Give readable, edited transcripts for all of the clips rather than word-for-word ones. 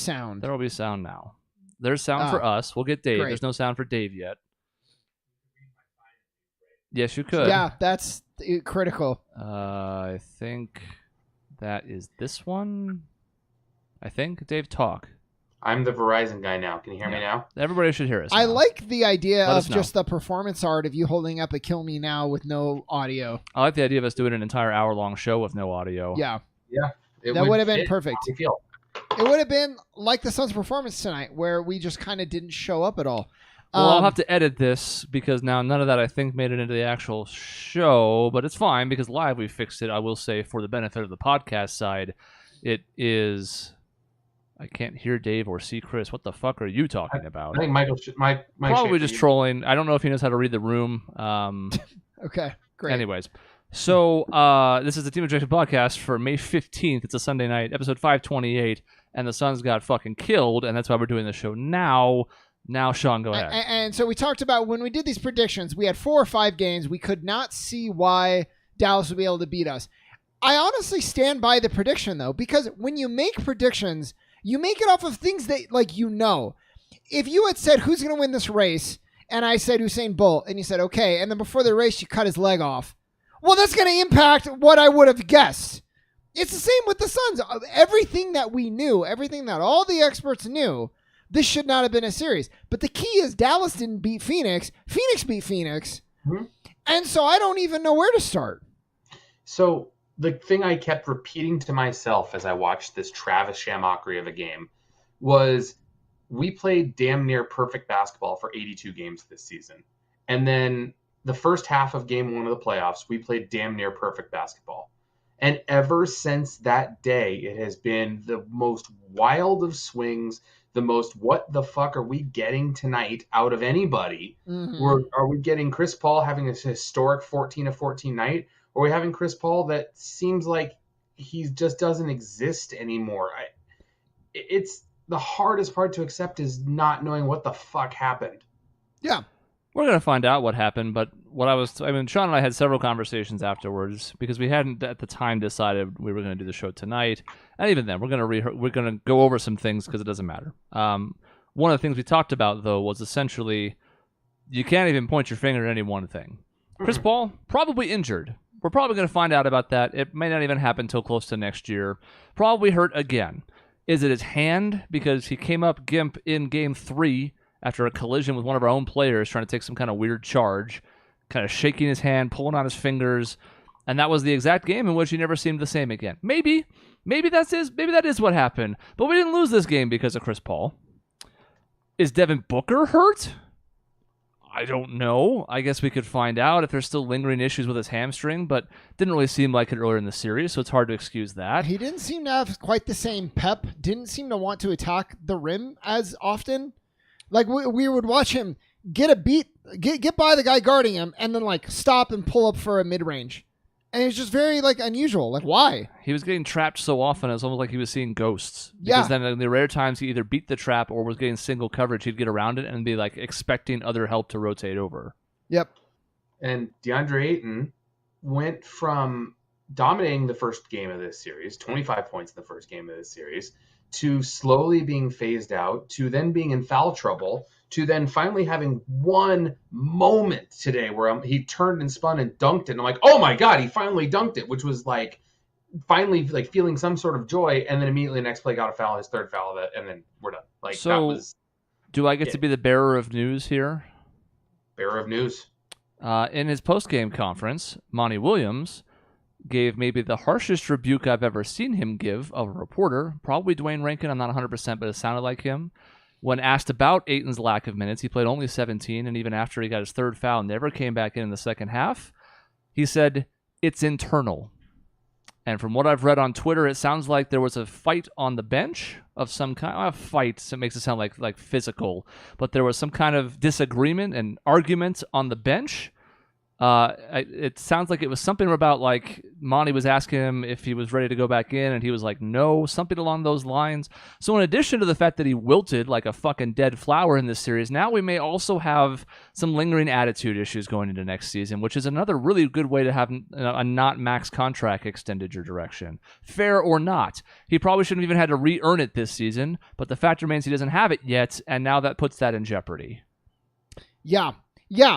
sound? There will be sound now. There's sound for us. We'll get Dave. Great. There's no sound for Dave yet. Yes, you could. Yeah, that's critical. I think that is this one. I think. Dave, talk. I'm the Verizon guy now. Can you hear me now? Everybody should hear us. I now. like the idea Let of us know. just the performance art of you holding up a Kill Me Now with no audio. I like the idea of us doing an entire hour-long show with no audio. Yeah. Yeah. That would have been perfect. I feel. It would have been like the Suns' performance tonight, where we just kind of didn't show up at all. Well, I'll have to edit this because now none of that I think made it into the actual show, but it's fine because live we fixed it. I will say for the benefit of the podcast side, it is... I can't hear Dave or see Chris. What the fuck are you talking about? I think Michael Mike Probably just trolling. I don't know if he knows how to read the room. Okay, great. Anyways, so this is the Team Objection Podcast for May 15th. It's a Sunday night, episode 528, and the Suns got fucking killed, and that's why we're doing the show now. Now, Sean, go ahead. And so we talked about when we did these predictions, we had 4 or 5 games. We could not see why Dallas would be able to beat us. I honestly stand by the prediction, though, because when you make predictions, you make it off of things that, like, you know. If you had said, who's going to win this race, and I said Usain Bolt, and you said, okay, and then before the race, you cut his leg off, well, that's going to impact what I would have guessed. It's the same with the Suns. Everything that we knew, everything that all the experts knew, this should not have been a series. But the key is Dallas didn't beat Phoenix. Phoenix beat Phoenix. Mm-hmm. And so I don't even know where to start. So the thing I kept repeating to myself as I watched this Travis Shamockery of a game was we played damn near perfect basketball for 82 games this season. And then the first half of game 1 of the playoffs, we played damn near perfect basketball. And ever since that day, it has been the most wild of swings, the most what the fuck are we getting tonight out of anybody? Mm-hmm. Are we getting Chris Paul having a historic 14-14 night? Or are we having Chris Paul that seems like he just doesn't exist anymore? It's the hardest part to accept is not knowing what the fuck happened. Yeah. We're going to find out what happened, but Sean and I had several conversations afterwards because we hadn't at the time decided we were going to do the show tonight. And even then, we're going to go over some things because it doesn't matter. One of the things we talked about, though, was essentially you can't even point your finger at any one thing. Chris Paul, probably injured. We're probably going to find out about that. It may not even happen until close to next year. Probably hurt again. Is it his hand? Because he came up gimp in Game 3 after a collision with one of our own players trying to take some kind of weird charge, kind of shaking his hand, pulling on his fingers, and that was the exact game in which he never seemed the same again. Maybe that is what happened, but we didn't lose this game because of Chris Paul. Is Devin Booker hurt? I don't know. I guess we could find out if there's still lingering issues with his hamstring, but didn't really seem like it earlier in the series, so it's hard to excuse that. He didn't seem to have quite the same pep, didn't seem to want to attack the rim as often. Like, we would watch him get a beat, get by the guy guarding him, and then, like, stop and pull up for a mid-range. And it's just very, like, unusual. Like, why? He was getting trapped so often, it was almost like he was seeing ghosts. Because then in the rare times he either beat the trap or was getting single coverage, he'd get around it and be, like, expecting other help to rotate over. Yep. And DeAndre Ayton went from dominating the first game of this series, 25 points in the first game of this series, to slowly being phased out, to then being in foul trouble, to then finally having one moment today where he turned and spun and dunked it. And I'm like, oh my God, he finally dunked it, which was like finally like feeling some sort of joy. And then immediately the next play got a foul, his third foul of it, and then we're done. Like, so that was do I get to be the bearer of news here? Bearer of news. In his post-game conference, Monty Williams gave maybe the harshest rebuke I've ever seen him give of a reporter, probably Dwayne Rankin, I'm not 100%, but it sounded like him. When asked about Ayton's lack of minutes, he played only 17, and even after he got his third foul, never came back in the second half. He said, it's internal. And from what I've read on Twitter, it sounds like there was a fight on the bench of some kind. A fight, so it makes it sound like physical. But there was some kind of disagreement and argument on the bench. It sounds like it was something about like Monty was asking him if he was ready to go back in, and he was like, no, something along those lines. So in addition to the fact that he wilted like a fucking dead flower in this series, now we may also have some lingering attitude issues going into next season, which is another really good way to have a not max contract extended your direction. Fair or not. He probably shouldn't have even had to re-earn it this season, but the fact remains he doesn't have it yet, and now that puts that in jeopardy. Yeah,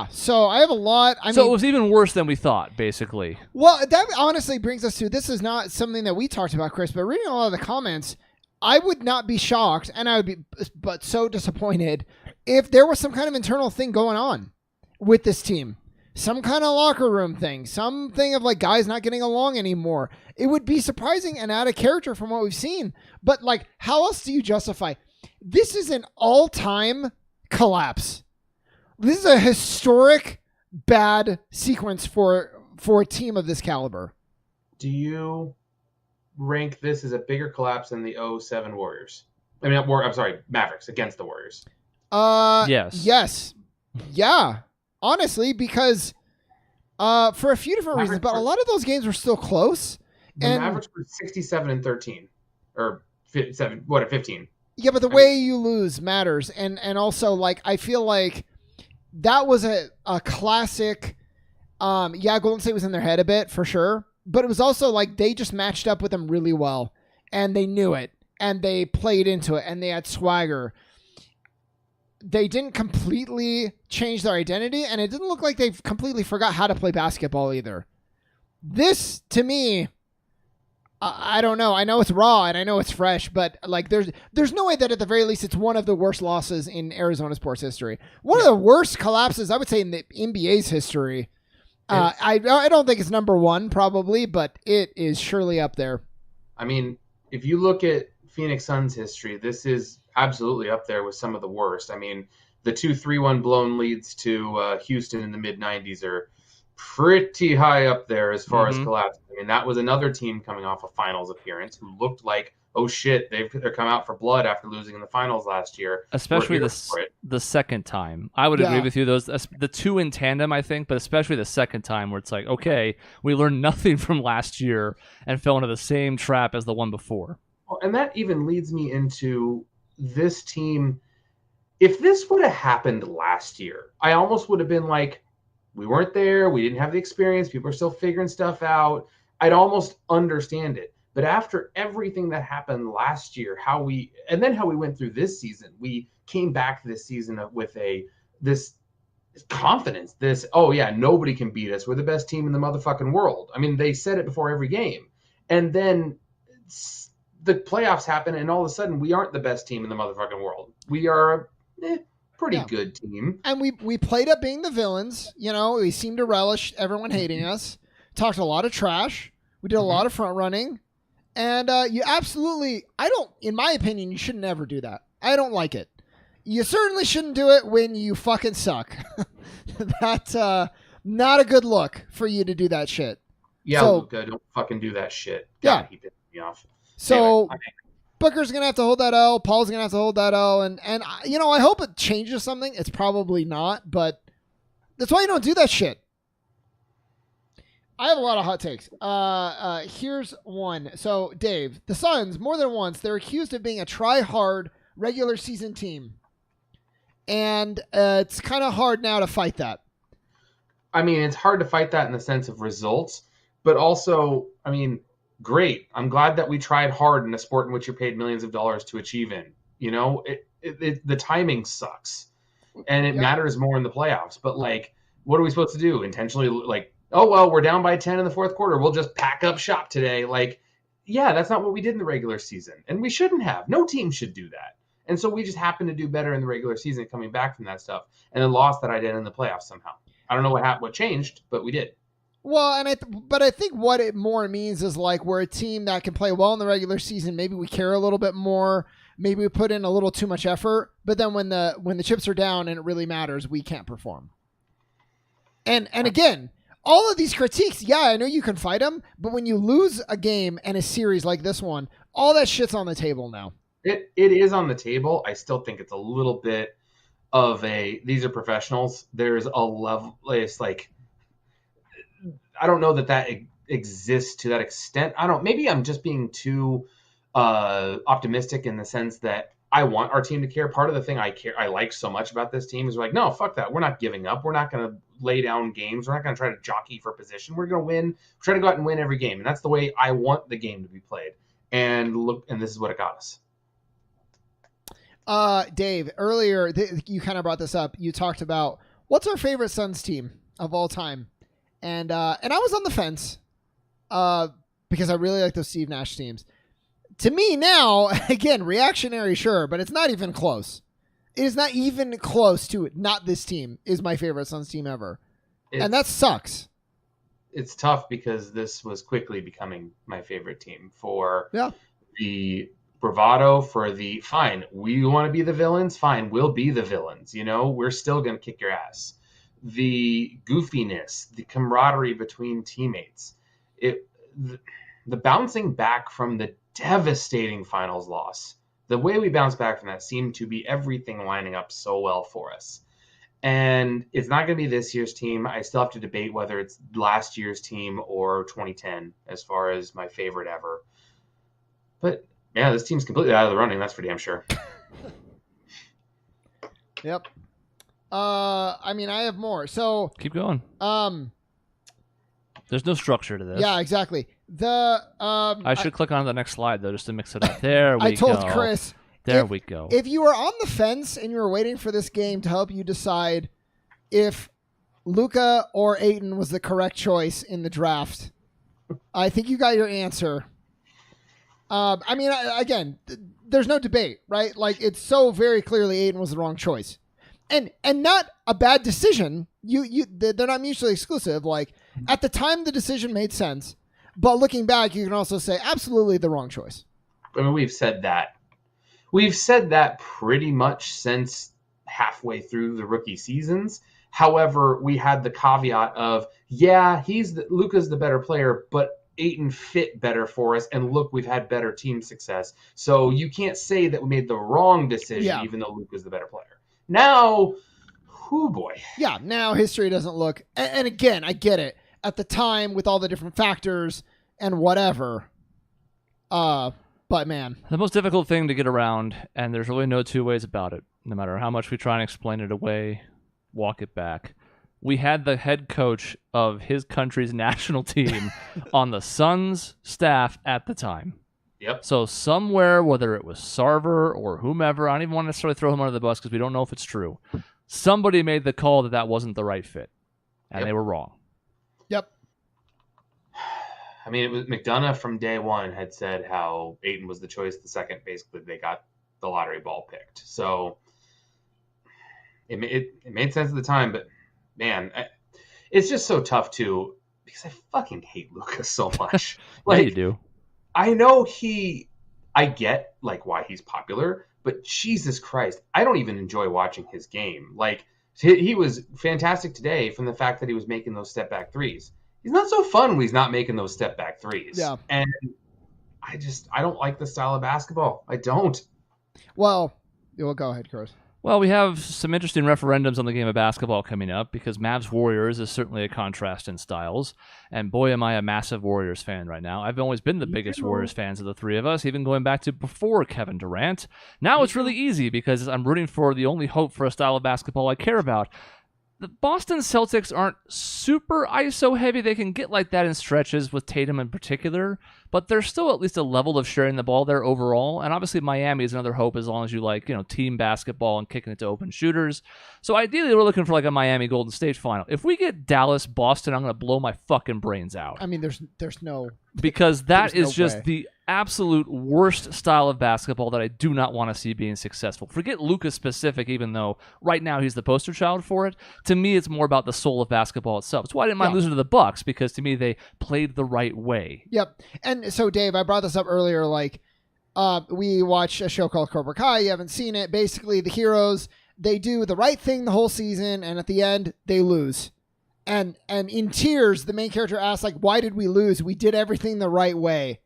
so I have a lot. I mean, it was even worse than we thought, basically. Well, that honestly brings us to, this is not something that we talked about, Chris, but reading a lot of the comments, I would not be shocked, and I would be but so disappointed if there was some kind of internal thing going on with this team. Some kind of locker room thing, something of like guys not getting along anymore. It would be surprising and out of character from what we've seen. But like, how else do you justify? This is an all-time collapse. This is a historic bad sequence for a team of this caliber. Do you rank this as a bigger collapse than the 07 Warriors? I mean, I'm sorry, Mavericks against the Warriors. Yes. Yeah. Honestly, because for a few different reasons, but a lot of those games were still close. The Mavericks were 67-13 or 15. Yeah, but the way you lose matters, and also like I feel like that was a classic. Golden State was in their head a bit for sure, but it was also like they just matched up with them really well, and they knew it, and they played into it, and they had swagger. They didn't completely change their identity, and it didn't look like they completely forgot how to play basketball either. This, to me, I don't know. I know it's raw and I know it's fresh, but like there's no way that at the very least it's one of the worst losses in Arizona sports history. One of the worst collapses, I would say, in the NBA's history. I don't think it's number one probably, but it is surely up there. I mean, if you look at Phoenix Suns history, this is absolutely up there with some of the worst. I mean, the 2-3-1 blown leads to Houston in the mid-90s are pretty high up there as far as collapse. I mean, that was another team coming off a finals appearance who looked like, oh shit, they're come out for blood after losing in the finals last year. Especially the second time. I would agree with you. The two in tandem, I think, but especially the second time where it's like, okay, we learned nothing from last year and fell into the same trap as the one before. Well, and that even leads me into this team. If this would have happened last year, I almost would have been like, we weren't there. We didn't have the experience. People are still figuring stuff out. I'd almost understand it. But after everything that happened last year, how we went through this season, we came back this season with this confidence. Nobody can beat us. We're the best team in the motherfucking world. I mean, they said it before every game. And then the playoffs happen, and all of a sudden, we aren't the best team in the motherfucking world. We are pretty good team. And we played up being the villains. You know, we seemed to relish everyone hating us. Talked a lot of trash. We did a lot of front running. And you absolutely, in my opinion, you should never do that. I don't like it. You certainly shouldn't do it when you fucking suck. That's not a good look for you to do that shit. Yeah, Luka, don't fucking do that shit. God, he pissed me off. So anyway, Booker's going to have to hold that L. Paul's going to have to hold that L. And I hope it changes something. It's probably not, but that's why you don't do that shit. I have a lot of hot takes. Here's one. So, Dave, the Suns, more than once, they're accused of being a try-hard regular season team. And it's kind of hard now to fight that. I mean, it's hard to fight that in the sense of results, but also, I mean, great. I'm glad that we tried hard in a sport in which you're paid millions of dollars to achieve in. You know, the timing sucks, and it matters more in the playoffs. But, like, what are we supposed to do? Intentionally, like, oh, well, we're down by 10 in the fourth quarter. We'll just pack up shop today. Like, yeah, that's not what we did in the regular season. And we shouldn't have. No team should do that. And so we just happened to do better in the regular season coming back from that stuff and then lost that idea in the playoffs somehow. I don't know what changed, but we did. Well, but I think what it more means is like we're a team that can play well in the regular season. Maybe we care a little bit more. Maybe we put in a little too much effort. But then when the chips are down and it really matters, we can't perform. And again, all of these critiques, yeah, I know you can fight them, but when you lose a game and a series like this one, all that shit's on the table now. It is on the table. I still think it's a little bit of these are professionals. There's a level, it's like, I don't know that exists to that extent. Maybe I'm just being too optimistic in the sense that I want our team to care. Part of the thing I like so much about this team is we're like, no, fuck that. We're not giving up. We're not going to lay down games. We're not going to try to jockey for position. We're going to win. Try to go out and win every game. And that's the way I want the game to be played. And this is what it got us. Dave, earlier you kind of brought this up. You talked about what's our favorite Suns team of all time. And I was on the fence because I really like those Steve Nash teams. To me now, again, reactionary, sure, but it's not even close. It is not even close to it. Not this team is my favorite Suns team ever. And that sucks. It's tough because this was quickly becoming my favorite team for the bravado, for the fine. We want to be the villains. Fine. We'll be the villains. We're still going to kick your ass. The goofiness, the camaraderie between teammates, the bouncing back from the devastating finals loss. The way we bounced back from that seemed to be everything lining up so well for us. And it's not going to be this year's team. I still have to debate whether it's last year's team or 2010 as far as my favorite ever. But yeah, this team's completely out of the running. That's for damn sure. Yep. I have more. So keep going. There's no structure to this. Yeah, exactly. I should click on the next slide though, just to mix it up. There we go. I told Chris. There we go. If you were on the fence and you were waiting for this game to help you decide if Luka or Ayton was the correct choice in the draft, I think you got your answer. Again, there's no debate, right? Like, it's so very clearly Ayton was the wrong choice. And not a bad decision. They're not mutually exclusive. Like, at the time, the decision made sense. But looking back, you can also say absolutely the wrong choice. I mean, we've said that. We've said that pretty much since halfway through the rookie seasons. However, we had the caveat of, Luka's the better player, but Ayton fit better for us. And look, we've had better team success. So you can't say that we made the wrong decision, even though Luka's the better player. Now, boy. Yeah, now history doesn't look... And again, I get it. At the time, with all the different factors and whatever. But man. The most difficult thing to get around, and there's really no two ways about it, no matter how much we try and explain it away, walk it back. We had the head coach of his country's national team on the Suns staff at the time. Yep. So somewhere, whether it was Sarver or whomever, I don't even want to necessarily throw him under the bus because we don't know if it's true. Somebody made the call that wasn't the right fit, and they were wrong. Yep. I mean, it was McDonough from day one had said how Ayton was the choice the second basically they got the lottery ball picked. So it made sense at the time, but man, it's just so tough too because I fucking hate Luka so much. Like, you do. I know I get like why he's popular, but Jesus Christ, I don't even enjoy watching his game. Like he was fantastic today from the fact that he was making those step back threes. He's not so fun when he's not making those step back threes. Yeah. And I don't like the style of basketball. I don't. Well, go ahead, Chris. Well, we have some interesting referendums on the game of basketball coming up because Mavs Warriors is certainly a contrast in styles. And boy, am I a massive Warriors fan right now. I've always been the biggest Warriors fans of the three of us, even going back to before Kevin Durant. Now it's really easy because I'm rooting for the only hope for a style of basketball I care about. The Boston Celtics aren't super ISO heavy. They can get like that in stretches with Tatum in particular, but there's still at least a level of sharing the ball there overall. And obviously Miami is another hope as long as you like, team basketball and kicking it to open shooters. So ideally we're looking for like a Miami Golden State final. If we get Dallas, Boston, I'm going to blow my fucking brains out. I mean, there's no... Because that is just way. the absolute worst style of basketball that I do not want to see being successful. Forget Luka specific, even though right now he's the poster child for it. To me, it's more about the soul of basketball itself. That's why I didn't mind losing to the Bucks, because to me, they played the right way. Yep. And so, Dave, I brought this up earlier, like, we watch a show called Cobra Kai. You haven't seen it. Basically, the heroes, they do the right thing the whole season, and at the end, they lose. And in tears, the main character asks, like, why did we lose? We did everything the right way.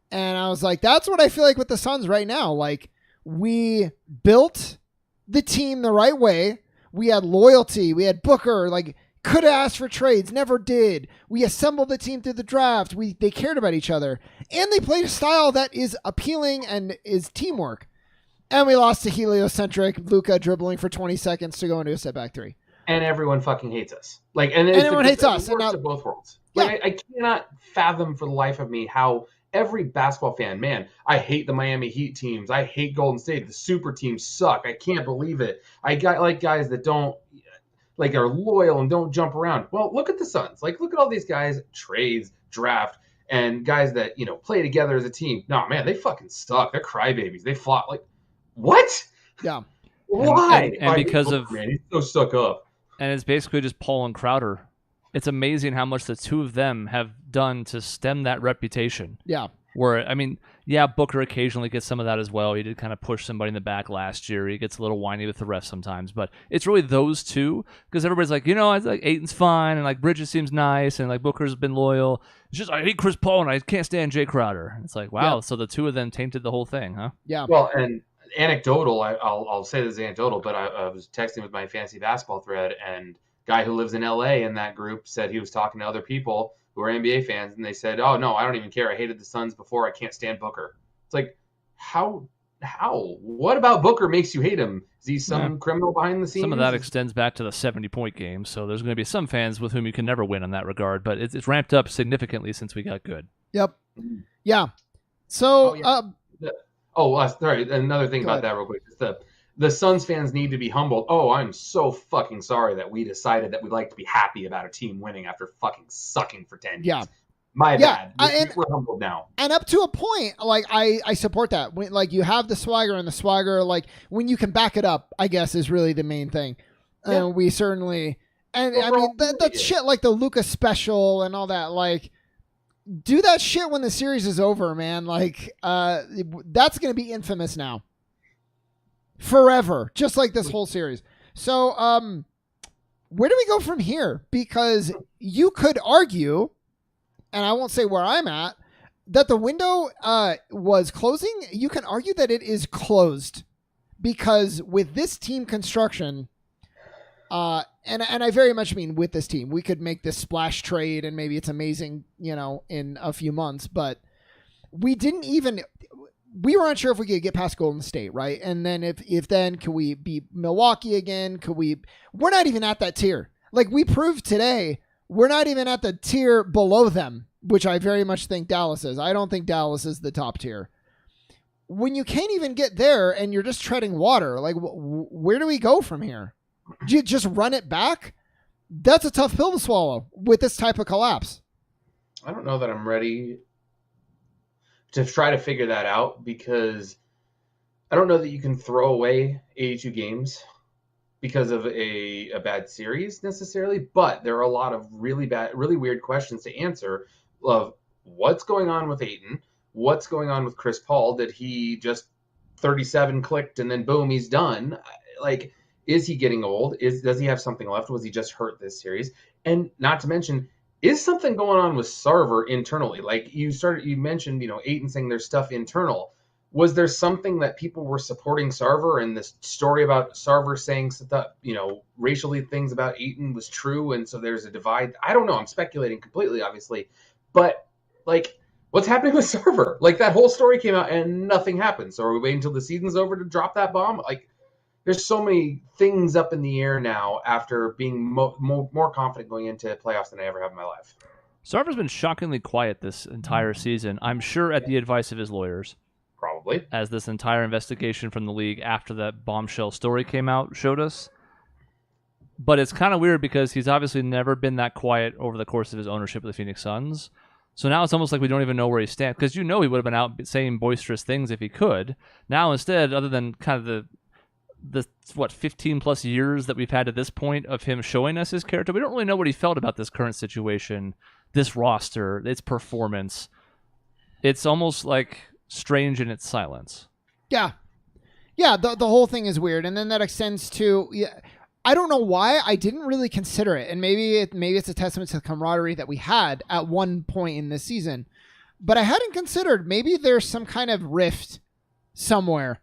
And I was like, that's what I feel like with the Suns right now. Like, we built the team the right way. We had loyalty. We had Booker. Like, Could have asked for trades, never did. We assembled the team through the draft. They cared about each other. And they played a style that is appealing and is teamwork. And we lost to heliocentric Luka dribbling for 20 seconds to go into a setback three. And everyone fucking hates us. And everyone hates us. And now, of both worlds. Like, I cannot fathom for the life of me how every basketball fan, man, I hate the Miami Heat teams. I hate Golden State. The super teams suck. I can't believe it. I got like guys that don't, like, are loyal and don't jump around. Well, look at the Suns. Like, look at all these guys, trades, draft, and guys that, play together as a team. No, man, they fucking suck. They're crybabies. They flop. Like, what? Yeah. Why? And because of, man, he's so stuck up. And it's basically just Paul and Crowder. It's amazing how much the two of them have done to stem that reputation. Yeah. Where, Booker occasionally gets some of that as well. He did kind of push somebody in the back last year. He gets a little whiny with the refs sometimes. But it's really those two, because everybody's like, I like Ayton's fine, and like Bridges seems nice, and like Booker's been loyal. It's just, I hate Chris Paul, and I can't stand Jay Crowder. It's like, wow, so the two of them tainted the whole thing, huh? Yeah. Well, and anecdotal, I'll say this is anecdotal, but I was texting with my fantasy basketball thread, and guy who lives in LA in that group said he was talking to other people who are NBA fans, and they said, oh, no, I don't even care. I hated the Suns before. I can't stand Booker. It's like, how? What about Booker makes you hate him? Is he some criminal behind the scenes? Some of that extends back to the 70-point game, so there's going to be some fans with whom you can never win in that regard, but it's ramped up significantly since we got good. Yep. Yeah. So, sorry. Another thing about that real quick is the Suns fans need to be humbled. Oh, I'm so fucking sorry that we decided that we'd like to be happy about a team winning after fucking sucking for 10 years. Yeah. My bad. We're humbled now. And up to a point, like, I support that. When, like, you have the swagger, and the swagger, like, when you can back it up, I guess, is really the main thing. Yeah. And we certainly... And, that shit, like the Luka special and all that, like... Do that shit when the series is over, man. Like, that's going to be infamous now. Forever. Just like this whole series. So, where do we go from here? Because you could argue, and I won't say where I'm at, that the window was closing. You can argue that it is closed. Because with this team construction... and I very much mean with this team, we could make this splash trade and maybe it's amazing, in a few months, but we were unsure if we could get past Golden State, right? And then if then, could we beat Milwaukee again? We're not even at that tier. Like we proved today, we're not even at the tier below them, which I very much think Dallas is. I don't think Dallas is the top tier. When you can't even get there and you're just treading water, like where do we go from here? Do you just run it back? That's a tough pill to swallow with this type of collapse. I don't know that I'm ready to try to figure that out, because I don't know that you can throw away 82 games because of a bad series necessarily, but there are a lot of really weird questions to answer of what's going on with Ayton, what's going on with Chris Paul. Did he just 37 clicked and then boom, he's done? Like, is he getting old? Does he have something left? Was he just hurt this series? And not to mention, is something going on with Sarver internally? Like you mentioned, Ayton saying there's stuff internal. Was there something that people were supporting Sarver, and this story about Sarver saying stuff, racially things about Ayton was true, and so there's a divide? I don't know. I'm speculating completely, obviously. But, like, what's happening with Sarver? Like, that whole story came out and nothing happened. So are we waiting until the season's over to drop that bomb? Like, there's so many things up in the air now after being more confident going into playoffs than I ever have in my life. Sarver's been shockingly quiet this entire season. I'm sure at the advice of his lawyers. Probably. As this entire investigation from the league after that bombshell story came out showed us. But it's kind of weird because he's obviously never been that quiet over the course of his ownership of the Phoenix Suns. So now it's almost like we don't even know where he stands. Because he would have been out saying boisterous things if he could. Now instead, other than kind of the 15 plus years that we've had to this point of him showing us his character, we don't really know what he felt about this current situation, this roster, its performance. It's almost like strange in its silence. Yeah, the whole thing is weird, and then that extends to I don't know why I didn't really consider it, and maybe it's a testament to the camaraderie that we had at one point in this season, but I hadn't considered maybe there's some kind of rift somewhere.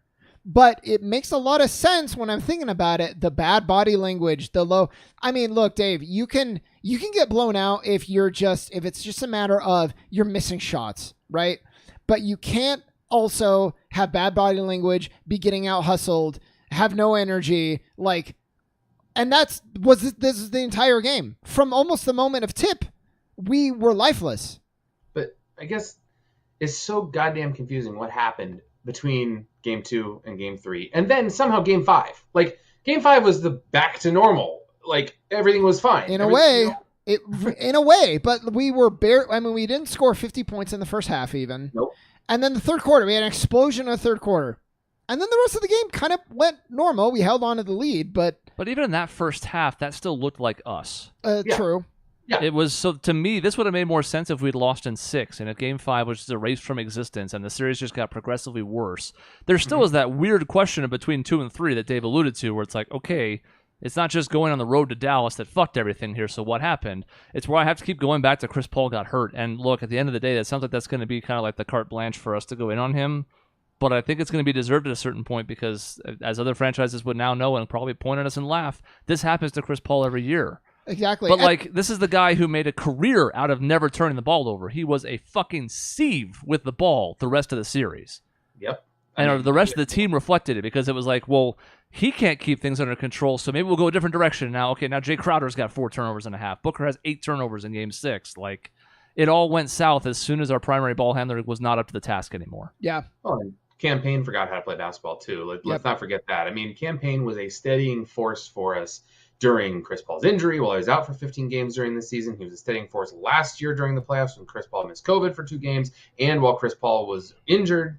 But it makes a lot of sense when I'm thinking about it. The bad body language, the low. I mean, look, Dave, you can get blown out if it's just a matter of you're missing shots, right? But you can't also have bad body language, be getting out hustled, have no energy, and this is the entire game. From almost the moment of tip, we were lifeless. But I guess it's so goddamn confusing what happened between game 2 and game 3, and then somehow game 5. Game 5 was the back to normal. Everything was fine. In a way, but we were we didn't score 50 points in the first half even. Nope. And then the third quarter, we had an explosion in the third quarter. And then the rest of the game kind of went normal. We held on to the lead, but even in that first half, that still looked like us. True. Yeah. It was, so to me, this would have made more sense if we'd lost in 6 and if game 5 was just erased from existence and the series just got progressively worse. There still is that weird question between 2 and 3 that Dave alluded to where it's like, okay, it's not just going on the road to Dallas that fucked everything here, so what happened? It's where I have to keep going back to Chris Paul got hurt. And look, at the end of the day, that sounds like that's going to be kind of like the carte blanche for us to go in on him. But I think it's going to be deserved at a certain point because, as other franchises would now know and probably point at us and laugh, this happens to Chris Paul every year. Exactly. But this is the guy who made a career out of never turning the ball over. He was a fucking sieve with the ball the rest of the series. Yep. And the rest of the team reflected it because it was like, well, he can't keep things under control, so maybe we'll go a different direction now. Okay, now Jay Crowder's got 4 turnovers and a half. Booker has 8 turnovers in game 6. It all went south as soon as our primary ball handler was not up to the task anymore. Yeah. Oh, and Campaign forgot how to play basketball too. Let's not forget that. I mean, Campaign was a steadying force for us during Chris Paul's injury while he was out for 15 games during the season. He was a steadying force last year during the playoffs when Chris Paul missed COVID for 2 games. And while Chris Paul was injured,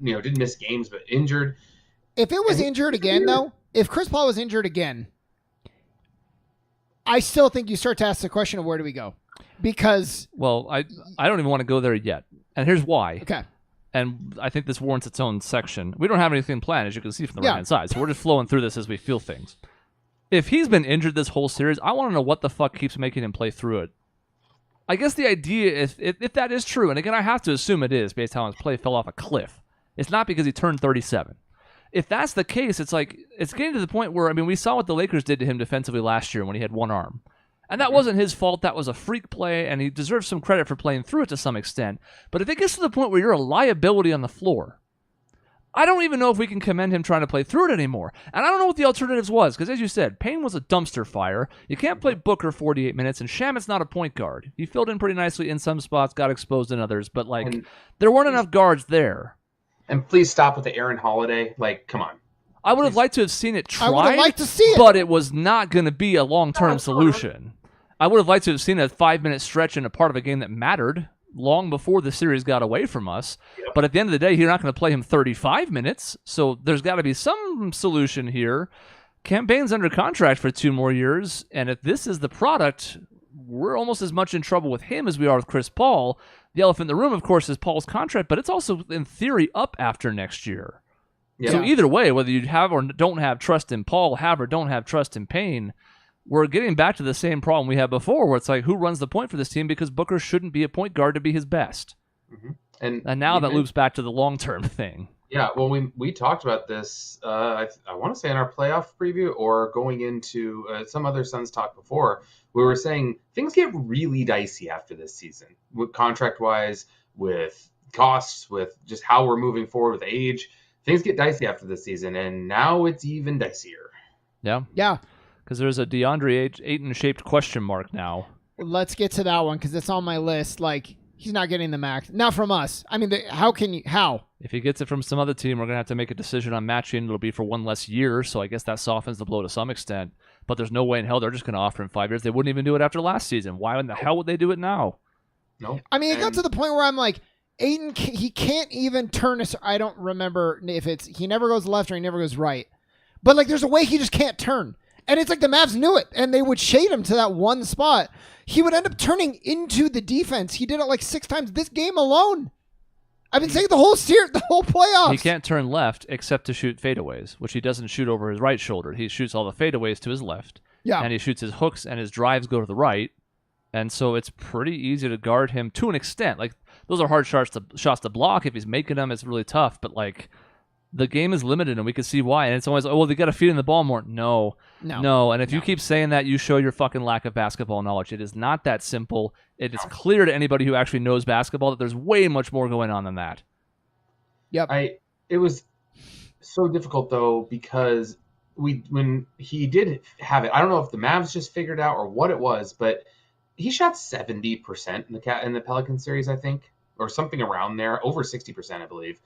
didn't miss games, but injured. If it was injured again, though, if Chris Paul was injured again, I still think you start to ask the question of where do we go? Because... Well, I don't even want to go there yet. And here's why. Okay. And I think this warrants its own section. We don't have anything planned, as you can see from the right-hand side. So we're just flowing through this as we feel things. If he's been injured this whole series, I want to know what the fuck keeps making him play through it. I guess the idea is, if that is true, and again, I have to assume it is based on how his play fell off a cliff. It's not because he turned 37. If that's the case, it's getting to the point where, we saw what the Lakers did to him defensively last year when he had one arm. And that wasn't his fault. That was a freak play, and he deserves some credit for playing through it to some extent. But if it gets to the point where you're a liability on the floor, I don't even know if we can commend him trying to play through it anymore. And I don't know what the alternatives was, because as you said, Payne was a dumpster fire. You can't play Booker 48 minutes, and Shamit's not a point guard. He filled in pretty nicely in some spots, got exposed in others, but there weren't enough guards there. And please stop with the Aaron Holiday. Come on. I would have liked to have seen it tried, I would have liked to see it. But it was not going to be a long-term solution. I would have liked to have seen a 5-minute stretch in a part of a game that mattered long before the series got away from us. Yep. But at the end of the day, you're not going to play him 35 minutes. So there's got to be some solution here. Campaign's under contract for 2 more years. And if this is the product, we're almost as much in trouble with him as we are with Chris Paul. The elephant in the room, of course, is Paul's contract, but it's also, in theory, up after next year. Yeah. So either way, whether you have or don't have trust in Paul, have or don't have trust in Payne, we're getting back to the same problem we had before, where it's like, who runs the point for this team? Because Booker shouldn't be a point guard to be his best. Mm-hmm. And now that loops back to the long-term thing. Yeah, well, we talked about this, I want to say in our playoff preview or going into some other Suns talk before, we were saying things get really dicey after this season, contract-wise, with costs, with just how we're moving forward with age. Things get dicey after this season, and now it's even dicier. Yeah. Yeah. Because there's a DeAndre Ayton-shaped question mark now. Let's get to that one because it's on my list. He's not getting the max. Not from us. How? If he gets it from some other team, we're going to have to make a decision on matching. It'll be for 1 less year, so I guess that softens the blow to some extent. But there's no way in hell they're just going to offer him 5 years. They wouldn't even do it after last season. Why in the hell would they do it now? No. It got to the point where I'm like, Ayton, he can't even turn us. I don't remember if he never goes left or he never goes right. But there's a way he just can't turn. And it's like the Mavs knew it, and they would shade him to that one spot. He would end up turning into the defense. He did it 6 times this game alone. I've been saying the whole playoffs. He can't turn left except to shoot fadeaways, which he doesn't shoot over his right shoulder. He shoots all the fadeaways to his left. Yeah. And he shoots his hooks, and his drives go to the right. And so it's pretty easy to guard him to an extent. Those are hard shots to block. If he's making them, it's really tough. But the game is limited, and we can see why. And it's always, they got to feed in the ball more. No. And if you keep saying that, you show your fucking lack of basketball knowledge. It is not that simple. It is clear to anybody who actually knows basketball that there's way much more going on than that. Yep. It was so difficult though, because when he did have it, I don't know if the Mavs just figured out or what it was, but he shot 70% in the Pelican series, I think, or something around there, over 60%, I believe,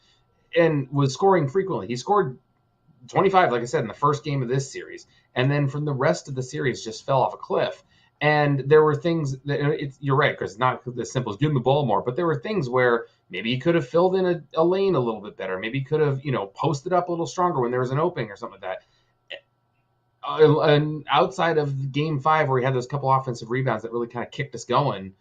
and was scoring frequently. He scored 25, like I said, in the first game of this series, and then from the rest of the series just fell off a cliff. And there were things that you're right, Chris. It's not as simple as giving the ball more, but there were things where maybe he could have filled in a lane a little bit better. Maybe he could have, posted up a little stronger when there was an opening or something like that. And outside of Game 5, where he had those couple offensive rebounds that really kind of kicked us going,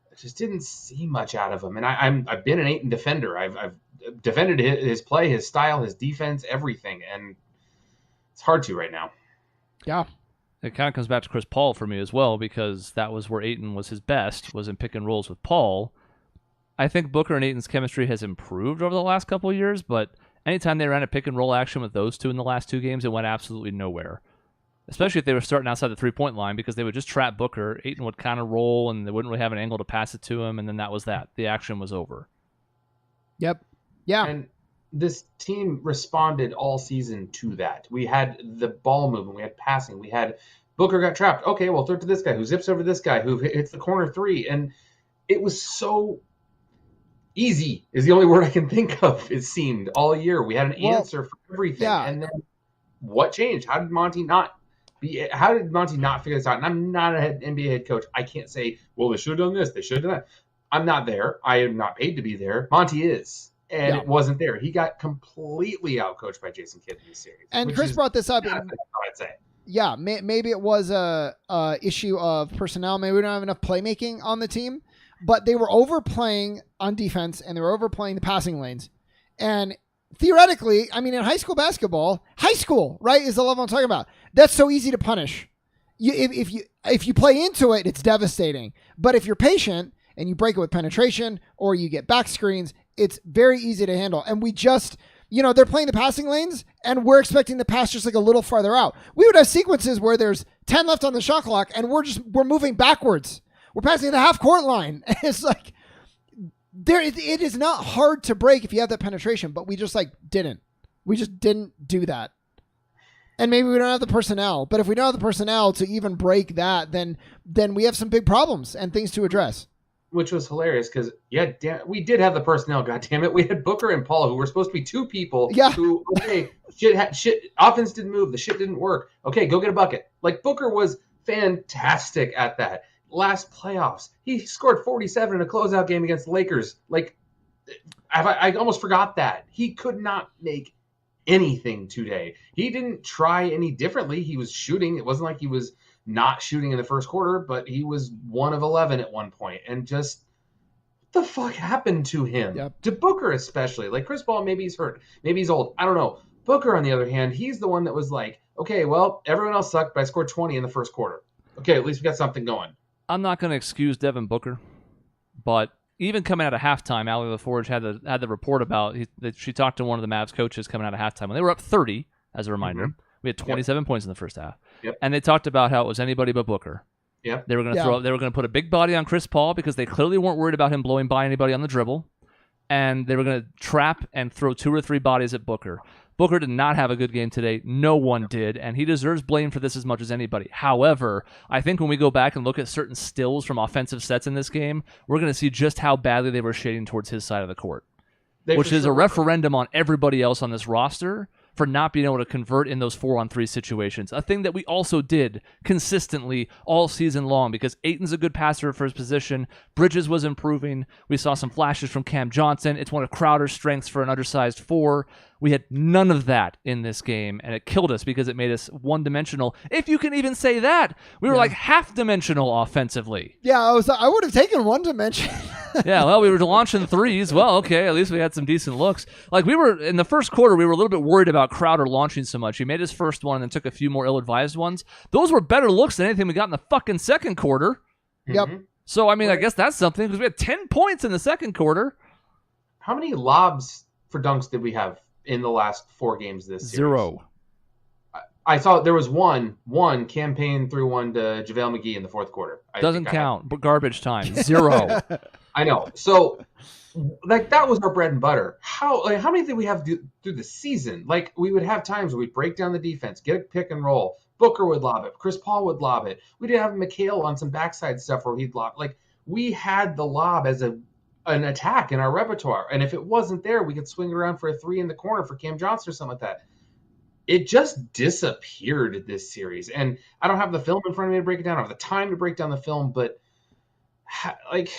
I just didn't see much out of him. And I've been an Ayton defender. I've defended his play, his style, his defense, everything, and it's hard to right now. Yeah. It kind of comes back to Chris Paul for me as well, because that was where Ayton was his best, was in pick and rolls with Paul. I think Booker and Ayton's chemistry has improved over the last couple of years, but anytime they ran a pick and roll action with those two in the last 2 games, it went absolutely nowhere. Especially if they were starting outside the 3-point line, because they would just trap Booker. Ayton would kind of roll, and they wouldn't really have an angle to pass it to him, and then that was that. The action was over. Yep. Yeah. And this team responded all season to that. We had the ball movement. We had passing. We had Booker got trapped. Okay, well, throw it to this guy who zips over this guy who hits the corner 3. And it was so easy is the only word I can think of, it seemed, all year. We had an answer for everything. Yeah. And then what changed? How did Monty not figure this out? And I'm not an NBA head coach. I can't say, well, they should have done this. They should have done that. I'm not there. I am not paid to be there. Monty is. And it wasn't there. He got completely outcoached by Jason Kidd in this series. And Chris brought this up. I'd say. Yeah, maybe it was a issue of personnel. Maybe we don't have enough playmaking on the team. But they were overplaying on defense, and they were overplaying the passing lanes. And theoretically, I mean, in high school basketball, right, is the level I'm talking about. That's so easy to punish. If you play into it, it's devastating. But if you're patient and you break it with penetration or you get back screens, it's very easy to handle. And we just, they're playing the passing lanes and we're expecting the pass just like a little farther out. We would have sequences where there's 10 left on the shot clock and we're moving backwards. We're passing the half court line. It's like it is not hard to break if you have that penetration, but we just didn't. We just didn't do that. And maybe we don't have the personnel, but if we don't have the personnel to even break that, then we have some big problems and things to address. Which was hilarious because, we did have the personnel, goddammit. We had Booker and Paul, who were supposed to be 2 people who, shit, offense didn't move. The shit didn't work. Okay, go get a bucket. Booker was fantastic at that. Last playoffs, he scored 47 in a closeout game against the Lakers. I almost forgot that. He could not make anything today. He didn't try any differently. He was shooting. It wasn't like he was not shooting in the first quarter, but he was 1 of 11 at one point. And just, what the fuck happened to him? Yep. To Booker especially. Chris Paul, maybe he's hurt. Maybe he's old. I don't know. Booker, on the other hand, he's the one that was okay, well, everyone else sucked, but I scored 20 in the first quarter. Okay, at least we got something going. I'm not going to excuse Devin Booker, but even coming out of halftime, Allie LaForge had the report about, she talked to one of the Mavs coaches coming out of halftime when they were up 30, as a reminder. Mm-hmm. We had 27 points in the first half. Yep. And they talked about how it was anybody but Booker. Yep. They were going to they were going to put a big body on Chris Paul because they clearly weren't worried about him blowing by anybody on the dribble. And they were going to trap and throw 2 or 3 bodies at Booker. Booker did not have a good game today. No one did, and he deserves blame for this as much as anybody. However, I think when we go back and look at certain stills from offensive sets in this game, we're going to see just how badly they were shading towards his side of the court, which is a referendum on everybody else on this roster for not being able to convert in those 4-on-3 situations. A thing that we also did consistently all season long because Ayton's a good passer for his position. Bridges was improving. We saw some flashes from Cam Johnson. It's one of Crowder's strengths for an undersized 4. We had none of that in this game, and it killed us because it made us one-dimensional. If you can even say that. We were half-dimensional offensively. Yeah, I would have taken one dimension. Yeah, well, we were launching threes. Well, okay, at least we had some decent looks. We were, in the first quarter, we were a little bit worried about Crowder launching so much. He made his first one and then took a few more ill-advised ones. Those were better looks than anything we got in the fucking second quarter. Yep. So, I mean, I guess that's something because we had 10 points in the second quarter. How many lobs for dunks did we have in the last 4 games this series? 0. I saw there was one campaign through one to JaVale McGee in the fourth quarter. Doesn't count. But garbage time. 0. I know. So, like, that was our bread and butter. How many did we have through the season? Like, we would have times where we'd break down the defense, get a pick and roll. Booker would lob it. Chris Paul would lob it. We did have McHale on some backside stuff where he'd lob. Like, we had the lob as an attack in our repertoire. And if it wasn't there, we could swing it around for a 3 in the corner for Cam Johnson or something like that. It just disappeared this series. And I don't have the film in front of me to break it down. I don't have the time to break down the film, but like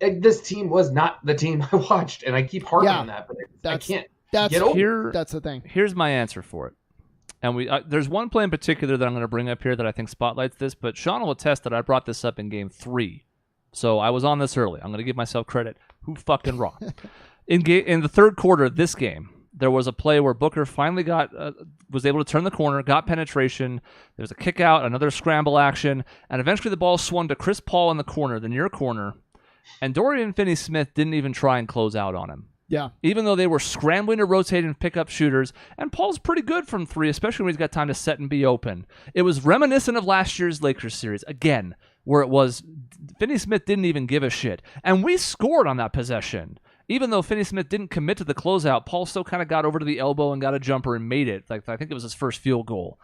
this team was not the team I watched. And I keep harping on that, but I can't get over it. That's the thing. Here's my answer for it. And there's one play in particular that I'm going to bring up here that I think spotlights this, but Sean will attest that I brought this up in game 3. So I was on this early. I'm going to give myself credit. Who fucking wrong? In the third quarter of this game, there was a play where Booker finally was able to turn the corner, got penetration. There was a kick out, another scramble action, and eventually the ball swung to Chris Paul in the corner, the near corner, and Dorian Finney-Smith didn't even try and close out on him. Yeah. Even though they were scrambling to rotate and pick up shooters, and Paul's pretty good from 3, especially when he's got time to set and be open. It was reminiscent of last year's Lakers series, again, where it was Finney-Smith didn't even give a shit. And we scored on that possession. Even though Finney-Smith didn't commit to the closeout, Paul still kind of got over to the elbow and got a jumper and made it. Like I think it was his first field goal.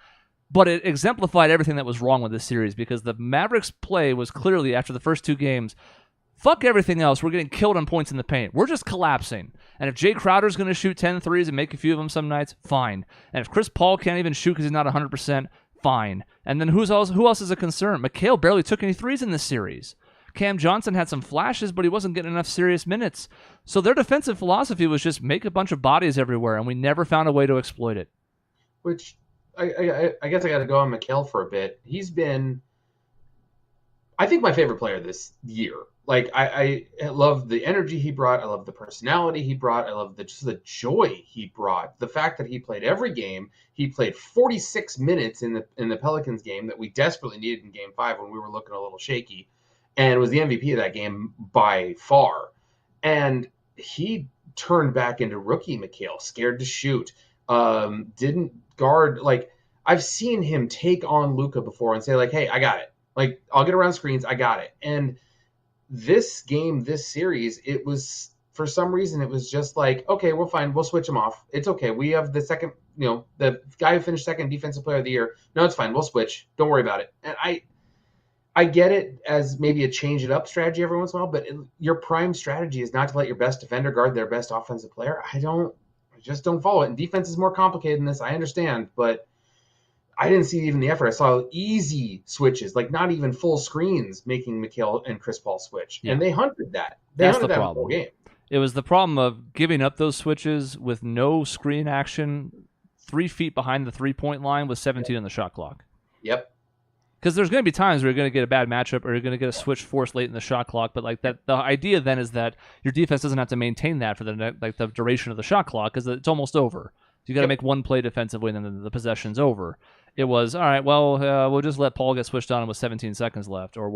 But it exemplified everything that was wrong with this series because the Mavericks' play was clearly, after the first 2 games, fuck everything else. We're getting killed on points in the paint. We're just collapsing. And if Jay Crowder's going to shoot 10 threes and make a few of them some nights, fine. And if Chris Paul can't even shoot because he's not 100%, fine. And then who else is a concern? McHale barely took any threes in this series. Cam Johnson had some flashes, but he wasn't getting enough serious minutes. So their defensive philosophy was just make a bunch of bodies everywhere, and we never found a way to exploit it. Which I guess I got to go on McHale for a bit. He's been, I think, my favorite player this year. Like, I love the energy he brought. I love the personality he brought. I love just the joy he brought. The fact that he played every game. He played 46 minutes in the Pelicans game that we desperately needed in Game 5 when we were looking a little shaky. And was the MVP of that game by far. And he turned back into rookie McHale, scared to shoot, didn't guard. Like, I've seen him take on Luka before and say, like, hey, I got it. Like, I'll get around screens. I got it. And this game, this series, it was, for some reason, it was just like, okay, we're fine. We'll switch him off. It's okay. We have the second, the guy who finished second defensive player of the year. No, it's fine. We'll switch. Don't worry about it. And I get it as maybe a change it up strategy every once in a while, but your prime strategy is not to let your best defender guard their best offensive player. I just don't follow it. And defense is more complicated than this. I understand, but I didn't see even the effort. I saw easy switches, like not even full screens, making McHale and Chris Paul switch. Yeah. And they hunted that. That's the problem. The whole game. It was the problem of giving up those switches with no screen action 3 feet behind the 3-point line with 17 on the shot clock. Yep. Because there's going to be times where you're going to get a bad matchup or you're going to get a switch forced late in the shot clock. But like that, the idea then is that your defense doesn't have to maintain that for the duration of the shot clock because it's almost over. You got to make one play defensively and then the possession's over. It was, all right, well, we'll just let Paul get switched on with 17 seconds left, or